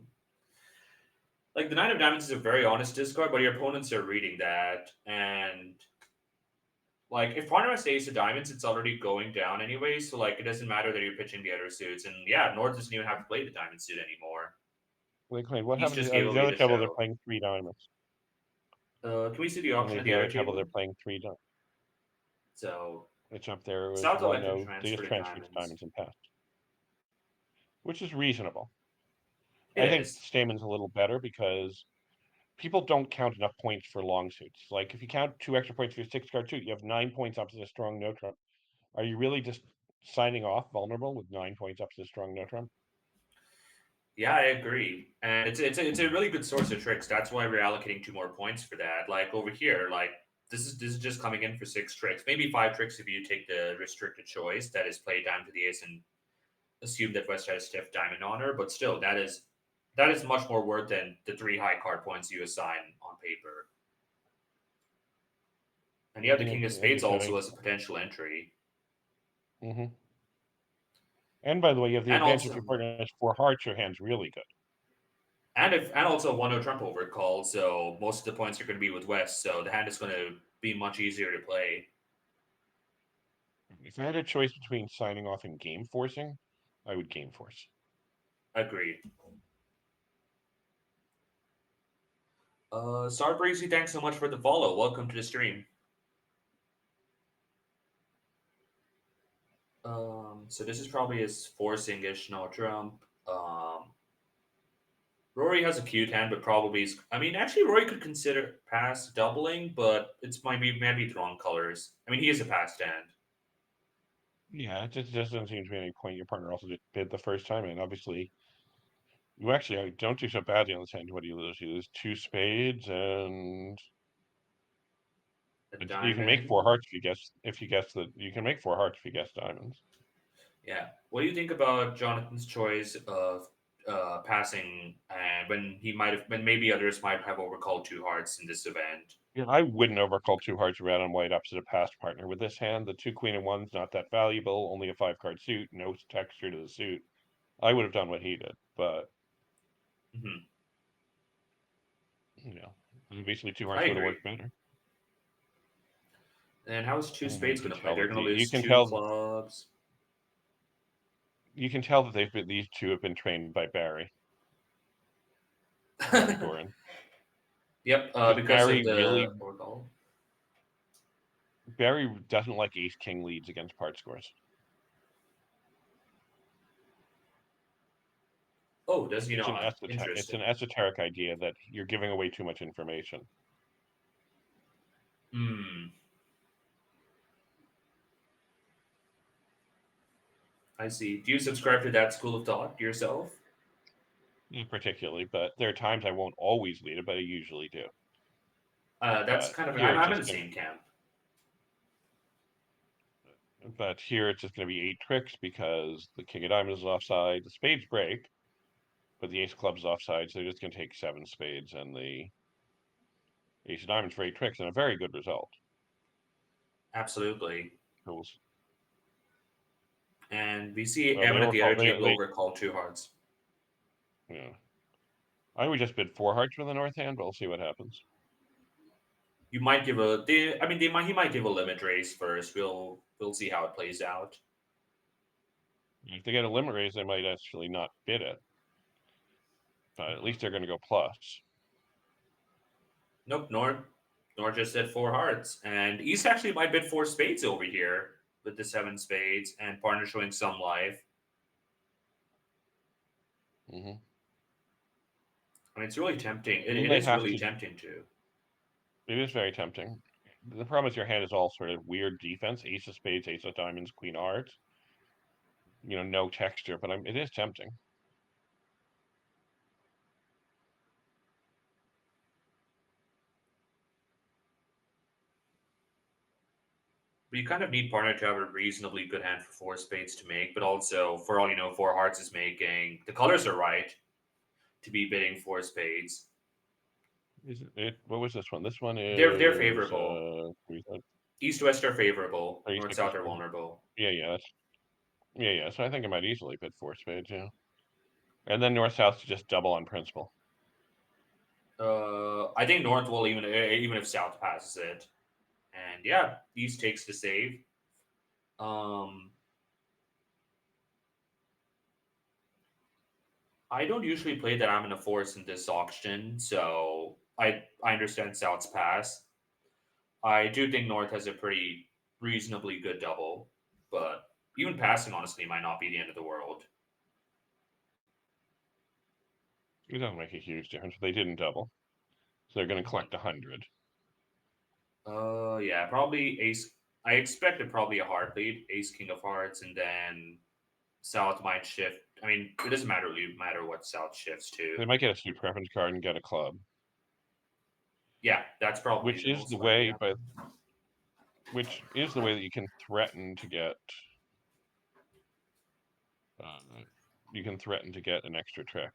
like the 9 of diamonds is a very honest discard, but your opponents are reading that, and like if partner has ace of diamonds, it's already going down anyway. So like it doesn't matter that you're pitching the other suits, and yeah, North doesn't even have to play the diamond suit anymore. They claim, what East happened just to gave the away other the table? They're show. playing 3 diamonds. Can we see the And option of the the other other table, they're table? playing 3 diamonds. So It's up there with Salto one. went and No, they just transferred the transferred diamonds. diamonds and passed, which is reasonable. It I think is. Stamen's a little better because people don't count enough points for long suits. Like if you count 2 extra points for your 6 card suit, you have 9 points up to a strong no trump. Are you really just signing off vulnerable with 9 points up to a strong no trump? Yeah, I agree, and it's a really good source of tricks. That's why we're allocating 2 more points for that. Like over here, like this is just coming in for 6 tricks, maybe 5 tricks if you take the restricted choice that is play down to the ace and assume that West has stiff diamond on her. But still, that is much more worth than the 3 high card points you assign on paper. And you have the king of As spades you said, also as a potential entry, mm-hmm. And by the way, you have the and advantage if also your partner has 4 hearts, your hand's really good. and also 1-0 Trump overcall. So most of the points are going to be with West. So the hand is going to be much easier to play. If I had a choice between signing off and game forcing, I would game force. Agreed. Star Breezy, thanks so much for the follow. Welcome to the stream. So this is probably his forcing-ish no Trump. Rory has a cute hand, but probably is. I mean, actually, Rory could consider pass doubling, but it's maybe the wrong colors. I mean, he is a passed hand. Yeah, it just doesn't seem to be any point. Your partner also just bid the first time, and obviously, you actually don't do so badly on this hand. What do you lose? You lose 2 spades, and A you can make 4 diamond. hearts if you guess that you can make 4 hearts if you guess diamonds. Yeah. What do you think about Jonathan's choice of passing, and when maybe others might have overcalled 2 hearts in this event? Yeah, I wouldn't overcall 2 hearts red on white opposite a past partner. With this hand, the 2 queen and 1's not that valuable. Only a 5-card suit, no texture to the suit. I would have done what he did, but Hmm. you know, basically 2 I hearts would have agree. worked better. And how is two You spades can going to play? tell They're that going to you lose can two tell clubs. you can tell that these two have been trained by Barry Gorin. Yep, Because because of the overcall. Barry doesn't like ace king leads against part scores. Oh, does he It's not? it's an Interesting. esoteric idea that you're giving away too much information. Hmm. I see. Do you subscribe to that school of thought yourself? Particularly, but there are times I won't always lead it, but I usually do. That's But kind of. here it's I'm in the just going same camp. but here it's just going to be 8 tricks because the king of diamonds is offside, the spades break, but the ace of clubs is offside, so they're just going to take 7 spades and the ace of diamonds for 8 tricks, and a very good result. Absolutely. Rules. And we see Well, they Emin at the overcall. other table overcall two hearts. Yeah. I would just bid 4 hearts for the north hand, but we'll see what happens. You might give a. I mean, he might give a limit raise first. We'll see how it plays out. If they get a limit raise, they might actually not bid it, but at least they're going to go plus. Nope, Nord just said four hearts, and East actually might bid four spades over here with the seven spades, and partner showing some life. Mm-hmm. I mean, it's really tempting. And then It they is have really to. tempting too. It is very tempting. The problem is your hand is all sort of weird defense: ace of spades, ace of diamonds, queen of hearts. No texture, but it is tempting. But you kind of need partner to have a reasonably good hand for four spades to make, but also, for all you know, four hearts is making. The colors are right to be bidding four spades. Is it? What was this one? This one They're is favorable. East West are favorable. oh, North South are vulnerable. yeah. Yeah. So I think I might easily bid 4 spades. Yeah, and then north south to just double on principle. I think North will even if South passes it, and yeah, East takes the save. Um, I don't usually play that I'm in a force in this auction, so I understand South's pass. I do think North has a pretty reasonably good double, but even passing honestly might not be the end of the world. It doesn't make a huge difference. They didn't double, so they're going to Mhm. collect 100. Yeah, probably ace. I expected probably a hard lead, ace king of hearts, and then South might shift. I mean, it doesn't matter really matter what South shifts to. They might get a suit preference card and get a club, Yeah, that's probably which the is most the likely way, outcome. but which is the way that uh, you can threaten to get an extra trick.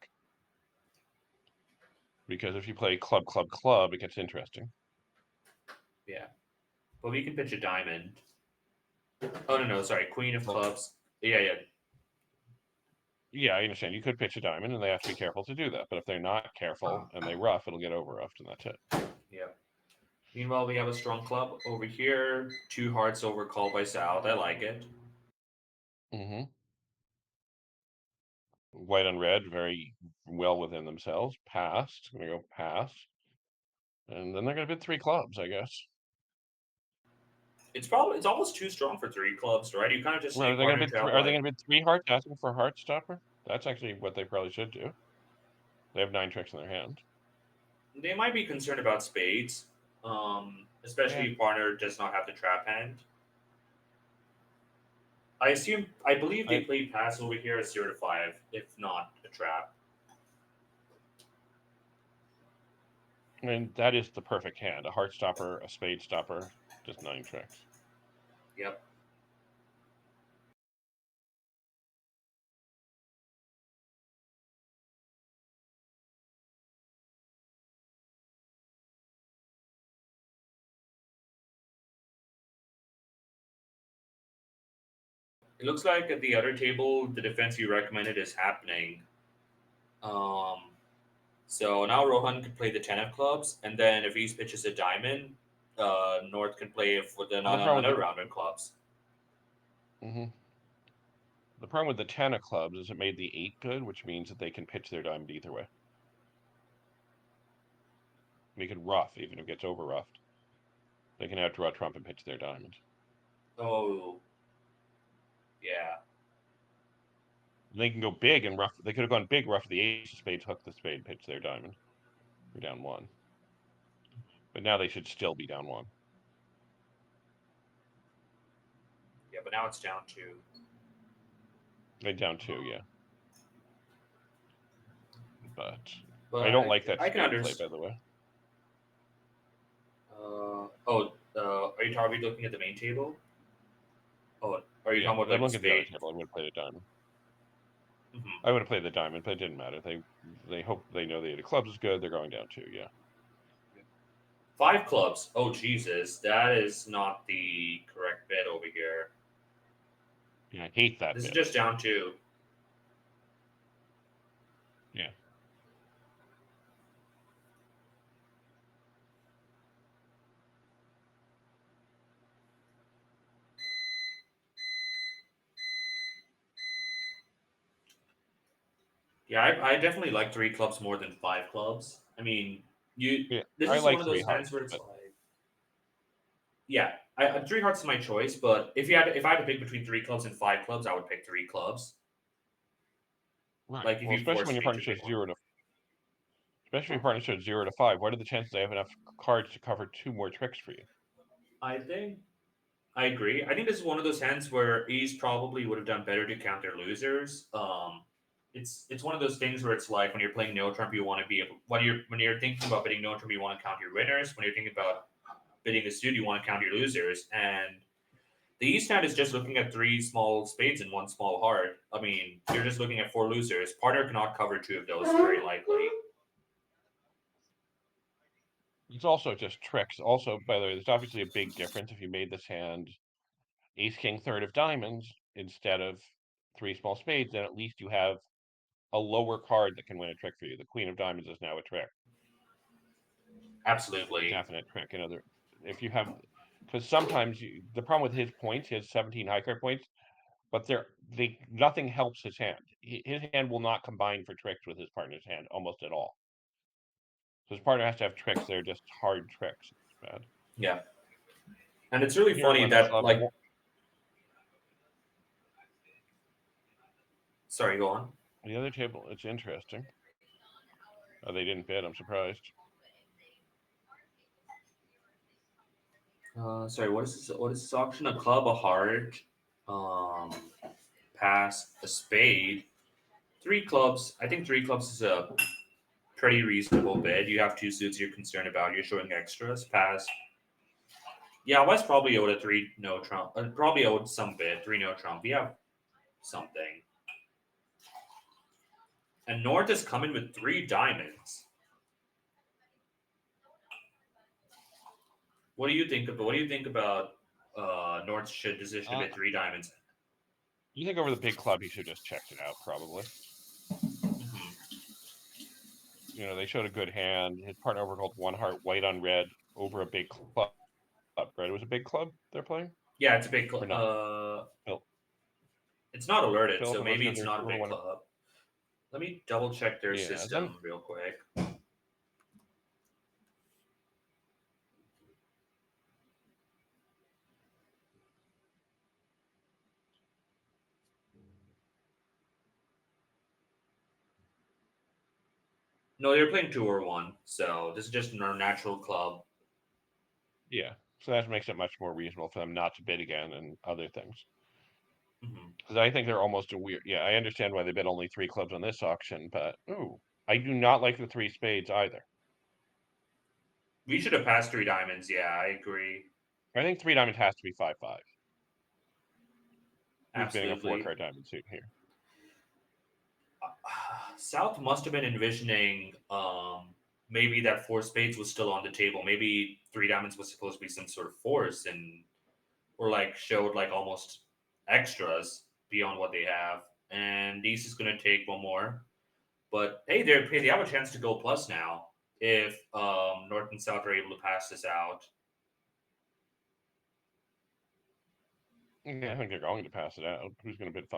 Because if you play club, club, club, it gets interesting. Yeah, but we can pitch a diamond. Oh no, sorry, queen of Well, clubs. Yeah. yeah, I understand. You could pitch a diamond, and they have to be careful to do that. But if they're not careful and they rough, it'll get over roughed, and that's it. Yeah. Meanwhile, we have a strong club over here. Two hearts over called by South. I like it. Mm-hmm. White on red, very well within themselves. Passed. Going to go pass, and then they're going to bid 3 clubs, I guess. It's almost too strong for three clubs, right? You kind of just Well, need partner to have Are they like going to bid 3 hearts, asking for a heart stopper? That's actually what they probably should do. They have 9 tricks in their hand. they might be concerned about spades, especially Yeah, if partner does not have the trap hand. I believe they I played pass over here as 0 to 5, if not a trap. I mean, that is the perfect hand. A heart stopper, a spade stopper, just 9 tricks. Yep. It looks like at the other table, the defense you recommended is happening. Um, so now Rohan could play the 10 of clubs, and then if he pitches a diamond, North can play with The problem with another round in clubs. the the problem with the 10 of clubs is it made the 8 good, which means that they can pitch their diamond either way. Make it rough, even if it gets over roughed. They can outdraw Trump and pitch their diamond. Oh, yeah. They can go big and rough. They could have gone big, rough the ace of spades, hook the spade, pitch their diamond. You're down 1. But now they should still be down 1. Yeah, but now it's down 2. They're down 2, yeah. But I don't But like that I can spade play, understand. by the way. Are you talking looking at the main table? Oh, are you Yeah, talking about I'm like the looking at the other spade? table. I'm going to play the diamond. Hmm. I would have played the diamond, but it didn't matter. They hope they know the 8 of clubs is good. They're going down 2, yeah. 5 clubs. Oh Jesus, that is not the correct bid over here. Yeah, I hate that This is bit. just down 2. Yeah. Yeah, I definitely like 3 clubs more than 5 clubs. I mean, you. Yeah, This I is one like of 3 those hands hearts, where it's but like, yeah, 3 hearts is my choice. But if I had to pick between 3 clubs and 5 clubs, I would pick 3 clubs. right. Like if Well, you especially when forced your me partner to pick says one, 0 to, especially if your partner says 0 to 5. What are the chances they have enough cards to cover 2 more tricks for you? I think I agree. I think this is one of those hands where East probably would have done better to counter losers. It's one of those things where it's like when you're playing no trump, you want to be able when you're thinking about bidding no trump, you want to count your winners. When you're thinking about bidding the suit, you want to count your losers. And the East hand is just looking at 3 small spades and 1 small heart. I mean, you're just looking at 4 losers. Partner cannot cover 2 of those very likely. It's also just tricks. Also, by the way, there's obviously a big difference if you made this hand ace king third of diamonds instead of 3 small spades. Then at least you have a lower card that can win a trick for you. The queen of diamonds is now a trick, a Absolutely. definite trick. Another, if you have, because sometimes the problem with his points, his 17 high card points, but they nothing helps his hand. His hand will not combine for tricks with his partner's hand almost at all. So his partner has to have tricks that are just hard tricks. It's bad. Yeah. And it's really Here, funny let's that like sorry, go on. the other table. It's interesting. Oh, they didn't bid. I'm surprised. Sorry, what is this? What is this auction? A club, a heart, um, pass, a spade, 3 clubs. I think 3 clubs is a pretty reasonable bid. You have 2 suits you're concerned about. You're showing extras. Pass. Yeah, West probably owed a 3 no trump. Probably owed some bid. 3 no trump. We have something. And North is coming with 3 diamonds. What do you think about? What do you think about North's shit decision to Uh, bid 3 diamonds? you think over the big club, he should just checked it out, probably. Mhm. They showed a good hand. His partner overcalled 1 heart, white on red, over a big club. Right? It was a big club they're playing? Yeah, it's a big Or club. not? Phil, It's not alerted, Philip, so it was maybe because it's they're not a over big one. club. Let me double check their Yeah, then system real quick. No, they're playing 2 or 1, so this is just a natural club. yeah. So that makes it much more reasonable for them not to bid again and other things. Hmm. Because I think they're almost a weird. Yeah, I understand why they bid only 3 clubs on this auction, but ooh, I do not like the 3 spades either. We should have passed 3 diamonds. Yeah, I agree. I think 3 diamonds has to be 5-5. Who's bidding a 4 card Absolutely. diamond suit here? South must have been envisioning maybe that 4 spades was still on the table. Maybe 3 diamonds was supposed to be some sort of force and or like showed like almost extras beyond what they have. And East is gonna take 1 more. But hey, they have a chance to go plus now if North and South are able to pass this out. Yeah, I think they're going to pass it out. Who's going to bid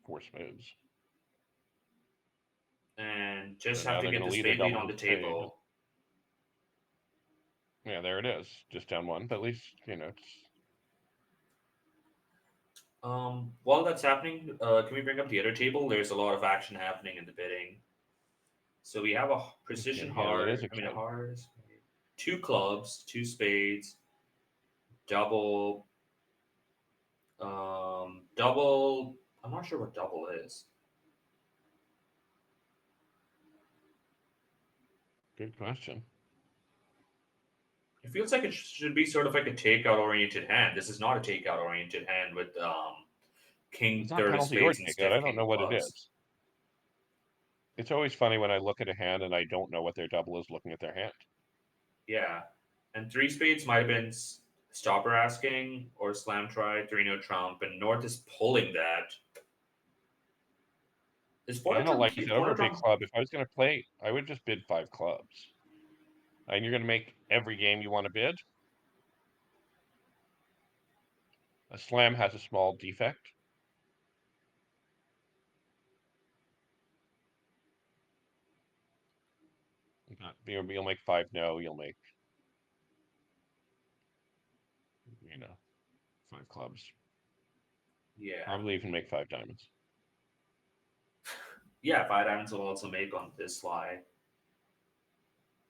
4 spades? And So just have now to they're get going to the lead or spade lead double on the the spade. table. Yeah, there it is. Just down 1. But at least, it's... While that's happening, can we bring up the other table? There's a lot of action happening in the bidding. So we have a precision Okay, yeah, that is heart. I mean, a exciting. heart, two clubs, two spades, double. Double. I'm not sure what double is. Good question. It feels like it should be sort of like a takeout oriented hand. This is not a takeout oriented hand with king It's not third of penalty or spades and takeout. stiff I don't king know of what it clubs. is. It's always funny when I look at a hand and I don't know what their double is looking at their hand. Yeah, and three spades might have been stopper asking or slam try, 3-no trump, and North is pulling that. Is Yeah, I don't like that. Over 4-no a big trump? club, if I was going to play, I would just bid 5 clubs. And you're going to make every game you want to bid. A slam has a small defect. You'll make 5 no, you'll make, 5 clubs. Yeah, Probably even make 5 diamonds. yeah. Five diamonds will also make on this slide.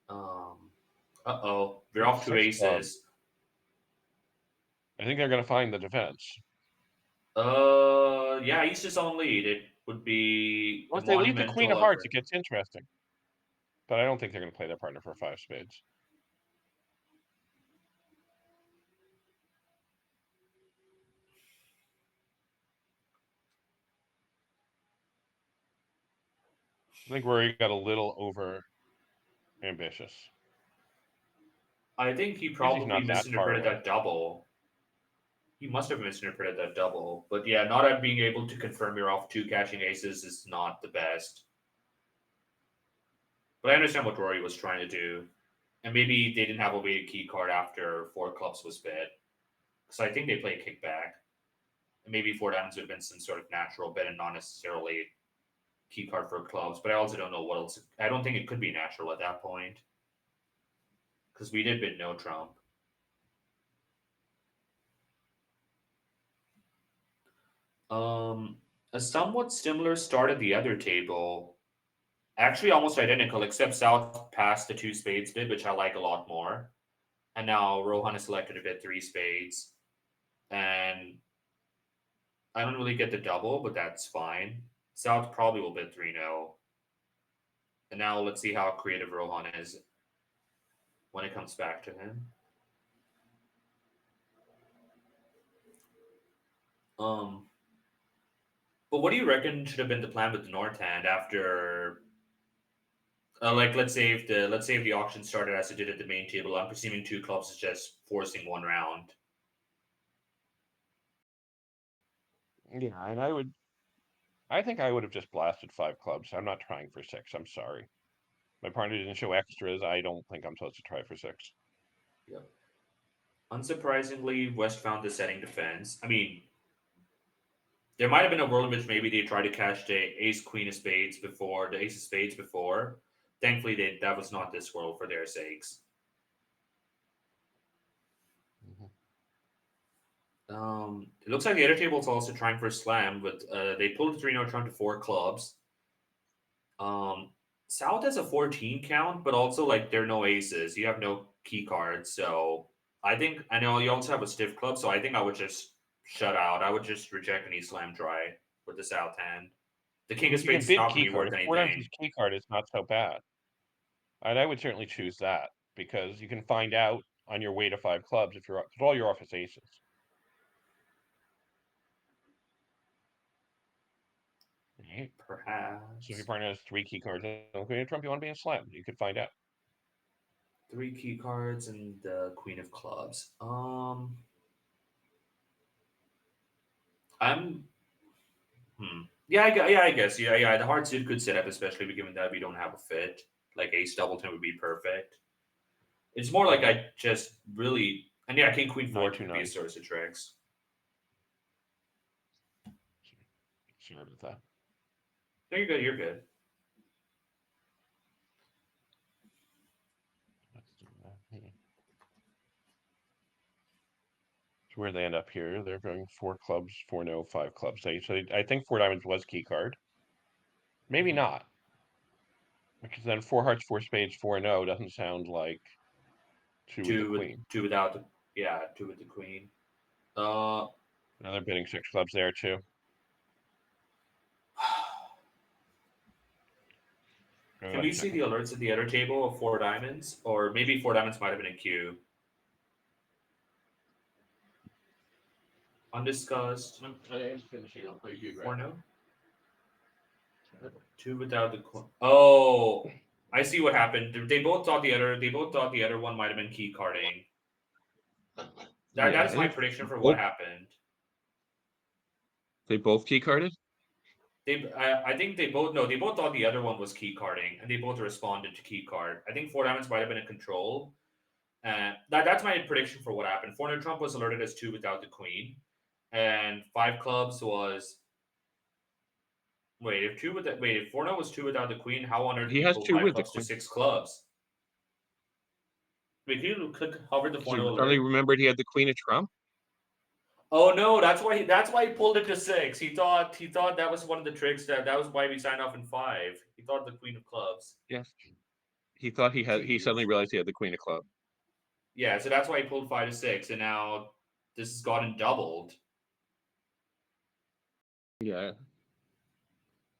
Um, we're With off to 6 clubs, aces. I think they're going to find the defense. Yeah, aces on lead. It would be a Once they leave the queen monumental of hearts, effort. it gets interesting. But I don't think they're going to play their partner for 5 spades. I think Rory got a little over ambitious. I think he Because he's probably not that far misinterpreted away. that double. He must have misinterpreted that double. But yeah, not being able to confirm you're off two catching aces is not the best. But I understand what Rory was trying to do. And maybe they didn't have a weighted key card after four clubs was bid. Because I think they play kickback. And maybe four diamonds would have been some sort of natural bid and not necessarily key card for clubs. But I also don't know what else. I don't think it could be natural at that point. Because we did bid no trump. Um, a somewhat similar start at the other table. Actually, almost identical, except South passed the two spades bid, which I like a lot more. And now Rohan is selected to bid three spades. And I don't really get the double, but that's fine. South probably will bid 3-0. And now let's see how creative Rohan is when it comes back to him. Um, but what do you reckon should have been the plan with the North hand after like let's say if the auction started as it did at the main table, I'm presuming two clubs is just forcing one round. Yeah, and I think I would have just blasted 5 clubs. I'm not trying for 6. I'm sorry. My partner didn't show extras. I don't think I'm supposed to try for 6. Yep. Unsurprisingly, West found the setting defense. I mean, there might have been a world in which maybe they tried to catch the ace queen of spades before the ace of spades before. Thankfully, that was not this world for their sakes. Mm-hmm. It looks like the other table is also trying for a slam, but they pulled the 3-0 trump to four clubs. Um, South has a 14 count, but also like there are no aces. You have no key cards, so I know you also have a stiff club, so I think I would just shut out. I would just reject any slam try with the South hand. The king of You can spades is bid not going key to be card. worth If 4 times anything. his key card is not so bad. And I would certainly choose that because you can find out on your way to 5 clubs if you're because all your off is aces. Right? So if your Perhaps partner has 3 key cards and the Queen of Trump, you want to be in a slam. You could find out. three key cards and the queen of clubs. I'm Yeah, I guess. Yeah. The hard suit could set up, especially given that we don't have a fit. Like ace doubleton would be perfect. It's more like Mm-hmm. I just really and yeah, king queen four could be a 929. source of tricks. Sorry about that. No, you're good. You're good. So where they end up here, they're going 4 clubs, 4 no, 5 clubs. So I think 4 diamonds was key card. Maybe not. Because then 4 hearts, 4 spades, 4 no doesn't sound like 2 with the queen. 2 without the 2 with the queen. Now they're bidding 6 clubs there too. Can we see the alerts at the other table of 4 diamonds? Or maybe 4 diamonds might have been a queue. Undiscussed. I am finishing. I'll play you. 4 no? 2 without the queen. Oh, I see what happened. They both thought the other one might have been key carding. That is my prediction for what happened. They both key carded? I think they both thought the other one was key carding, and they both responded to key card. I think 4 diamonds might have been a control. That's my prediction for what happened. 400 Trump was alerted as 2 without the queen, and 5 clubs was. Wait, if 4 was 2 without the queen, how on earth He did has pull 2 5 with the clubs to queen. 6 clubs? Wait, can you hover the 4 alert? Suddenly remembered he had the queen of Trump. Oh no, that's why he pulled it to 6. He thought that was one of the tricks that was why we signed off in 5. He thought the queen of clubs. Yes. He thought he Jeez. suddenly realized he had the queen of club. Yeah, so that's why he pulled 5 to 6, and now this has gotten doubled. Yeah.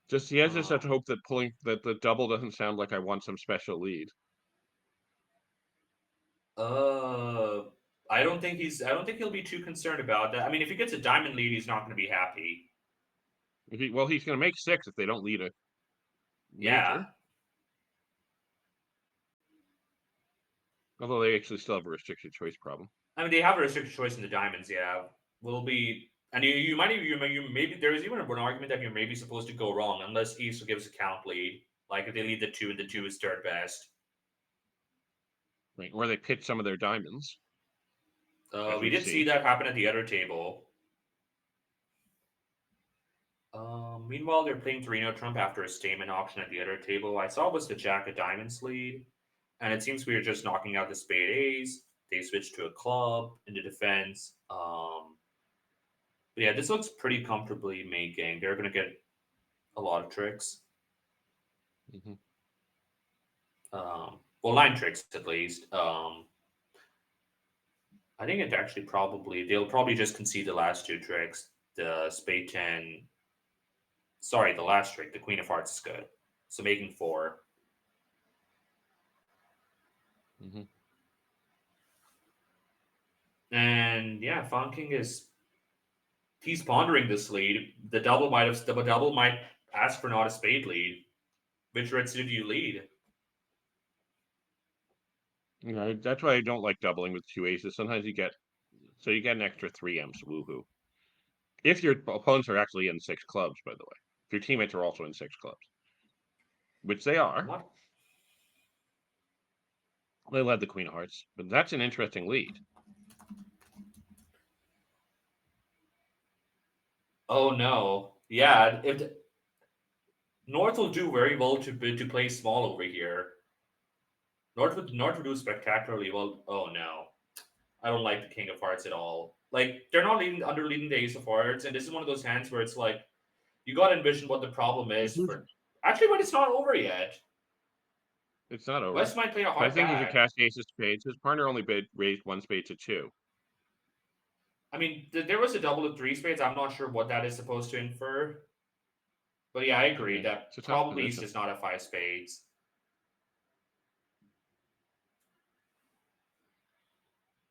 He has just to hope that the double doesn't sound like I want some special lead. I don't think he'll be too concerned about that. I mean, if he gets a diamond lead, he's not going to be happy. He's going to make 6 if they don't lead a major. Yeah. Although they actually still have a restricted choice problem. I mean, they have a restricted choice in the diamonds. Yeah, and you maybe there is even an argument that you're maybe supposed to go wrong unless East gives a count lead. Like if they lead the 2 and the 2 is third best. Right, or they pitch some of their diamonds. We did see that happen at the other table. Meanwhile, they're playing 3-0 Trump after a statement auction at the other table. I saw was the Jack of Diamonds lead, and it seems we are just knocking out the spade A's. They switched to a club in the defense. But yeah, this looks pretty comfortably making. They're going to get a lot of tricks. Mm-hmm. Well, 9 tricks at least. I think it actually they'll probably just concede the last 2 tricks. The spade 10. Sorry, the last trick, the Queen of Hearts is good. So making 4. Mm-hmm. And yeah, Fawn King he's pondering this lead. The double might ask for not a spade lead. Which reds did you lead? You know, that's why I don't like doubling with 2 aces. Sometimes you get an extra 3 M's. Woohoo! If your opponents are actually in 6 clubs, by the way, if your teammates are also in 6 clubs, which they are. They led the Queen of Hearts, but that's an interesting lead. Oh no! Yeah, if North will do very well to play small over here. North would do spectacularly well. Oh no, I don't like the King of Hearts at all. Like they're not leading the Ace of Hearts, and this is one of those hands where it's like you got to envision what the problem is for. Actually, but it's not over yet. It's not over. West might play a hard I think back. he could cast ace of spades. His partner only raised 1 spade to 2. I mean, there was a double of 3 spades. I'm not sure what that is supposed to infer. But yeah, I agree that probably he's just not a 5 spades.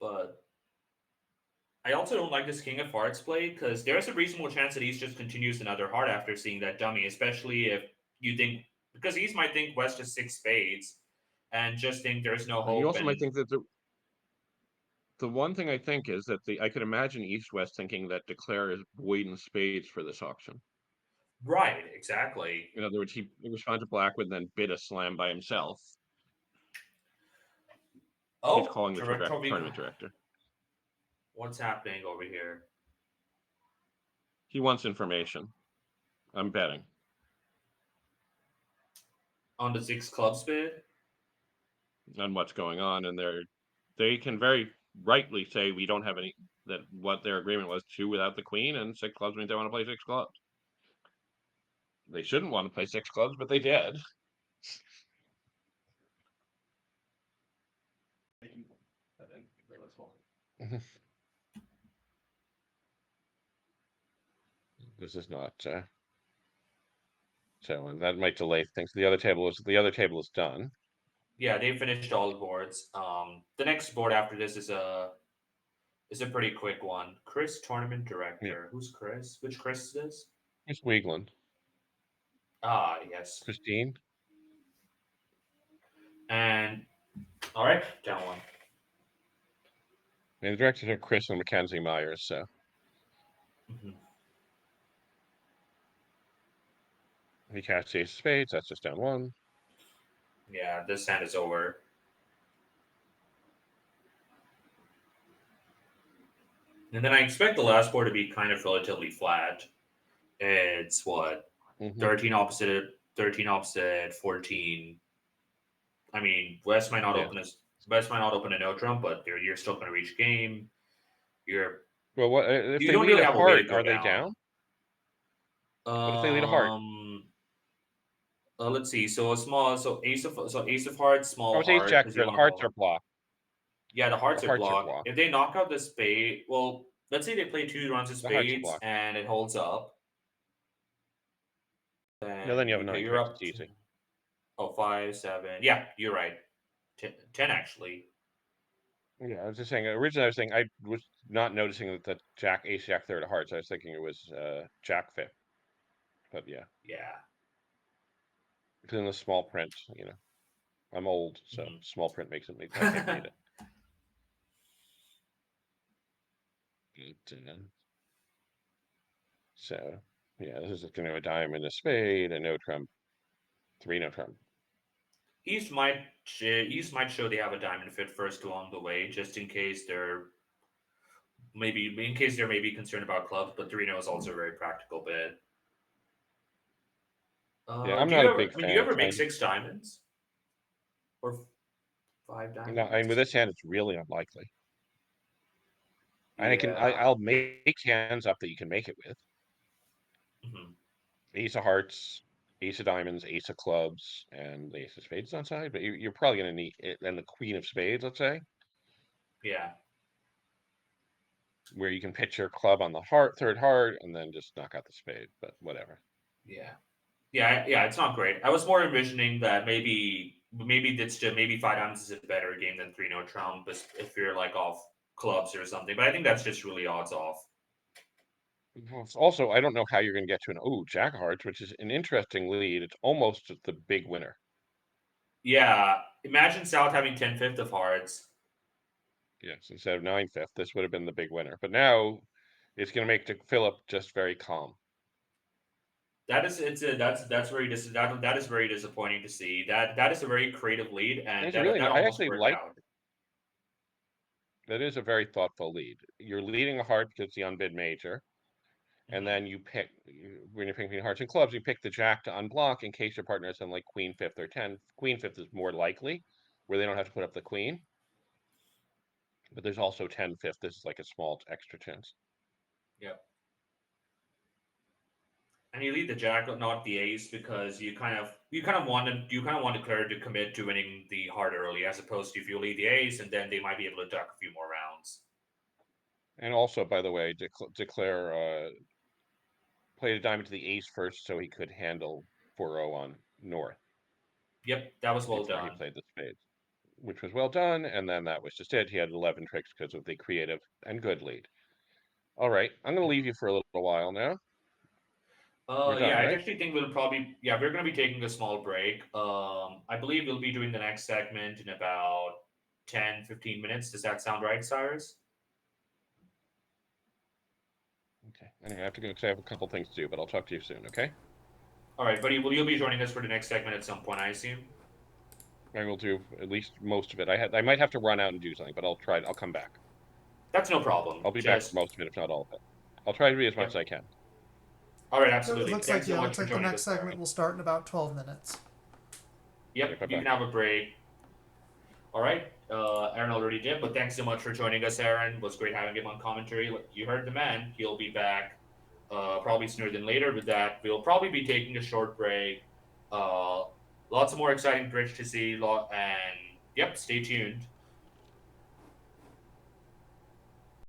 But I also don't like this King of Hearts play because there's a reasonable chance that he's just continues another heart after seeing that dummy, especially if you think because he might think West is 6 spades and just think there's no hope. You also might think that the one thing I think is that I could imagine East West thinking that declare is void in spades for this auction. Right, exactly. In other words, he responded to Black and then bid a slam by himself. Oh, he's calling the tournament director. What's happening over here? He wants information. I'm betting. On the 6 club spade? On what's going on, and they can very rightly say we don't have any, that what their agreement was, 2 without the queen, and 6 clubs means they want to play 6 clubs. They shouldn't want to play 6 clubs, but they did. This is not so, and that might delay things. The other table is done. Yeah, they finished all the boards. The next board after this is a pretty quick one. Chris, tournament director. Yeah. Who's Chris? Which Chris is this? It's Wiegland. Ah, yes. Christine. And all right, down one. And the directors are Chris and Mackenzie Myers. So he cast ace of spades. That's just down one. Yeah, this hand is over. And then I expect the last board to be kind of relatively flat. It's what 13 opposite 14. I mean, West might not open a no trump, but you're still going to reach game. Well, what if you they don't lead really a have a way to heart? go Are they down? What if they lead a heart? Let's see. So ace of hearts, small It's ace heart, jack. because you The want to hearts call. are blocked. Yeah, the hearts The are hearts are blocked. blocked. If they knock out the spade, well, let's say they play 2 rounds of The hearts are spades blocked. and it holds up. Then you have a 9 you're tricks. up. It's easy. 5, 7. Yeah, you're right. 10 actually. Yeah, I was just saying. Originally, I was saying I was not noticing that the jack, ace, jack, third of hearts. I was thinking it was jack fifth. But yeah. Yeah. Because in the small print, I'm old, so small print makes it. I can't read it. So yeah, this is a diamond, a spade, a no trump, 3 no trump. East might show they have a diamond fit first along the way, just in case they're maybe concerned about clubs. But 3-0 is also a very practical bid. Yeah, I'm not a big fan. Do you ever make 6 diamonds or 5 diamonds? No, I mean with this hand, it's really unlikely. And Yeah. I'll make hands up that you can make it with. Ace of hearts, ace of diamonds, ace of clubs, and the ace of spades on side. But you're probably going to need it, and the queen of spades, let's say. Yeah. Where you can pitch your club on the heart, third heart, and then just knock out the spade. But whatever. Yeah. Yeah. It's not great. I was more envisioning that maybe 5 diamonds is a better game than 3 no trump if you're like off clubs or something. But I think that's just really odds off. Also, I don't know how you're going to get to an jack of hearts, which is an interesting lead. It's almost the big winner. Yeah, imagine South having 10/5 of hearts. Yes, instead of 9/5, this would have been the big winner. But now it's going to make Philip just very calm. That is that is very disappointing to see. That is a very creative lead, and It's that really that not. I almost actually worked like out. that. Is a very thoughtful lead. You're leading a heart because it's the unbid major, and then you pick when you're picking hearts and clubs, you pick the jack to unblock in case your partner has something like queen fifth or 10. Queen fifth is more likely, where they don't have to put up the queen. But there's also 10/5. This is like a small extra chance. Yep. And you lead the jack, not the ace, because you kind of want Claire to commit to winning the heart early, as opposed to if you lead the ace, and then they might be able to duck a few more rounds. And also, by the way, Declare played a diamond to the ace first, so he could handle 4-0 on North. Yep, that was well before done. he played the spades, which was well done. And then that was just it. He had 11 tricks because of the creative and good lead. All right, I'm going to leave you for a little while now. We're done, Yeah, I right? actually think we're going to be taking a small break. I believe we'll be doing the next segment in about 10-15 minutes. Does that sound right, Cyrus? Okay. Anyway, I have to go because I have a couple things to do, but I'll talk to you soon, okay? All right, buddy. Will you be joining us for the next segment at some point, I assume? I will do at least most of it. I might have to run out and do something, but I'll try. I'll come back. That's no problem. I'll be back for most of it, if not all of it. I'll try to be as much as I can. All right, It absolutely. looks Thanks like so yeah, it much looks for like the joining next us, segment Aaron. will start in about 12 minutes. Yep, Bye you bye. can have a break. All right. Aaron already did, but thanks so much for joining us, Aaron. It was great having him on commentary. You heard the man. He'll be back probably sooner than later with that. We'll probably be taking a short break. Uh, Lots of more exciting bridge to see. And yep, stay tuned.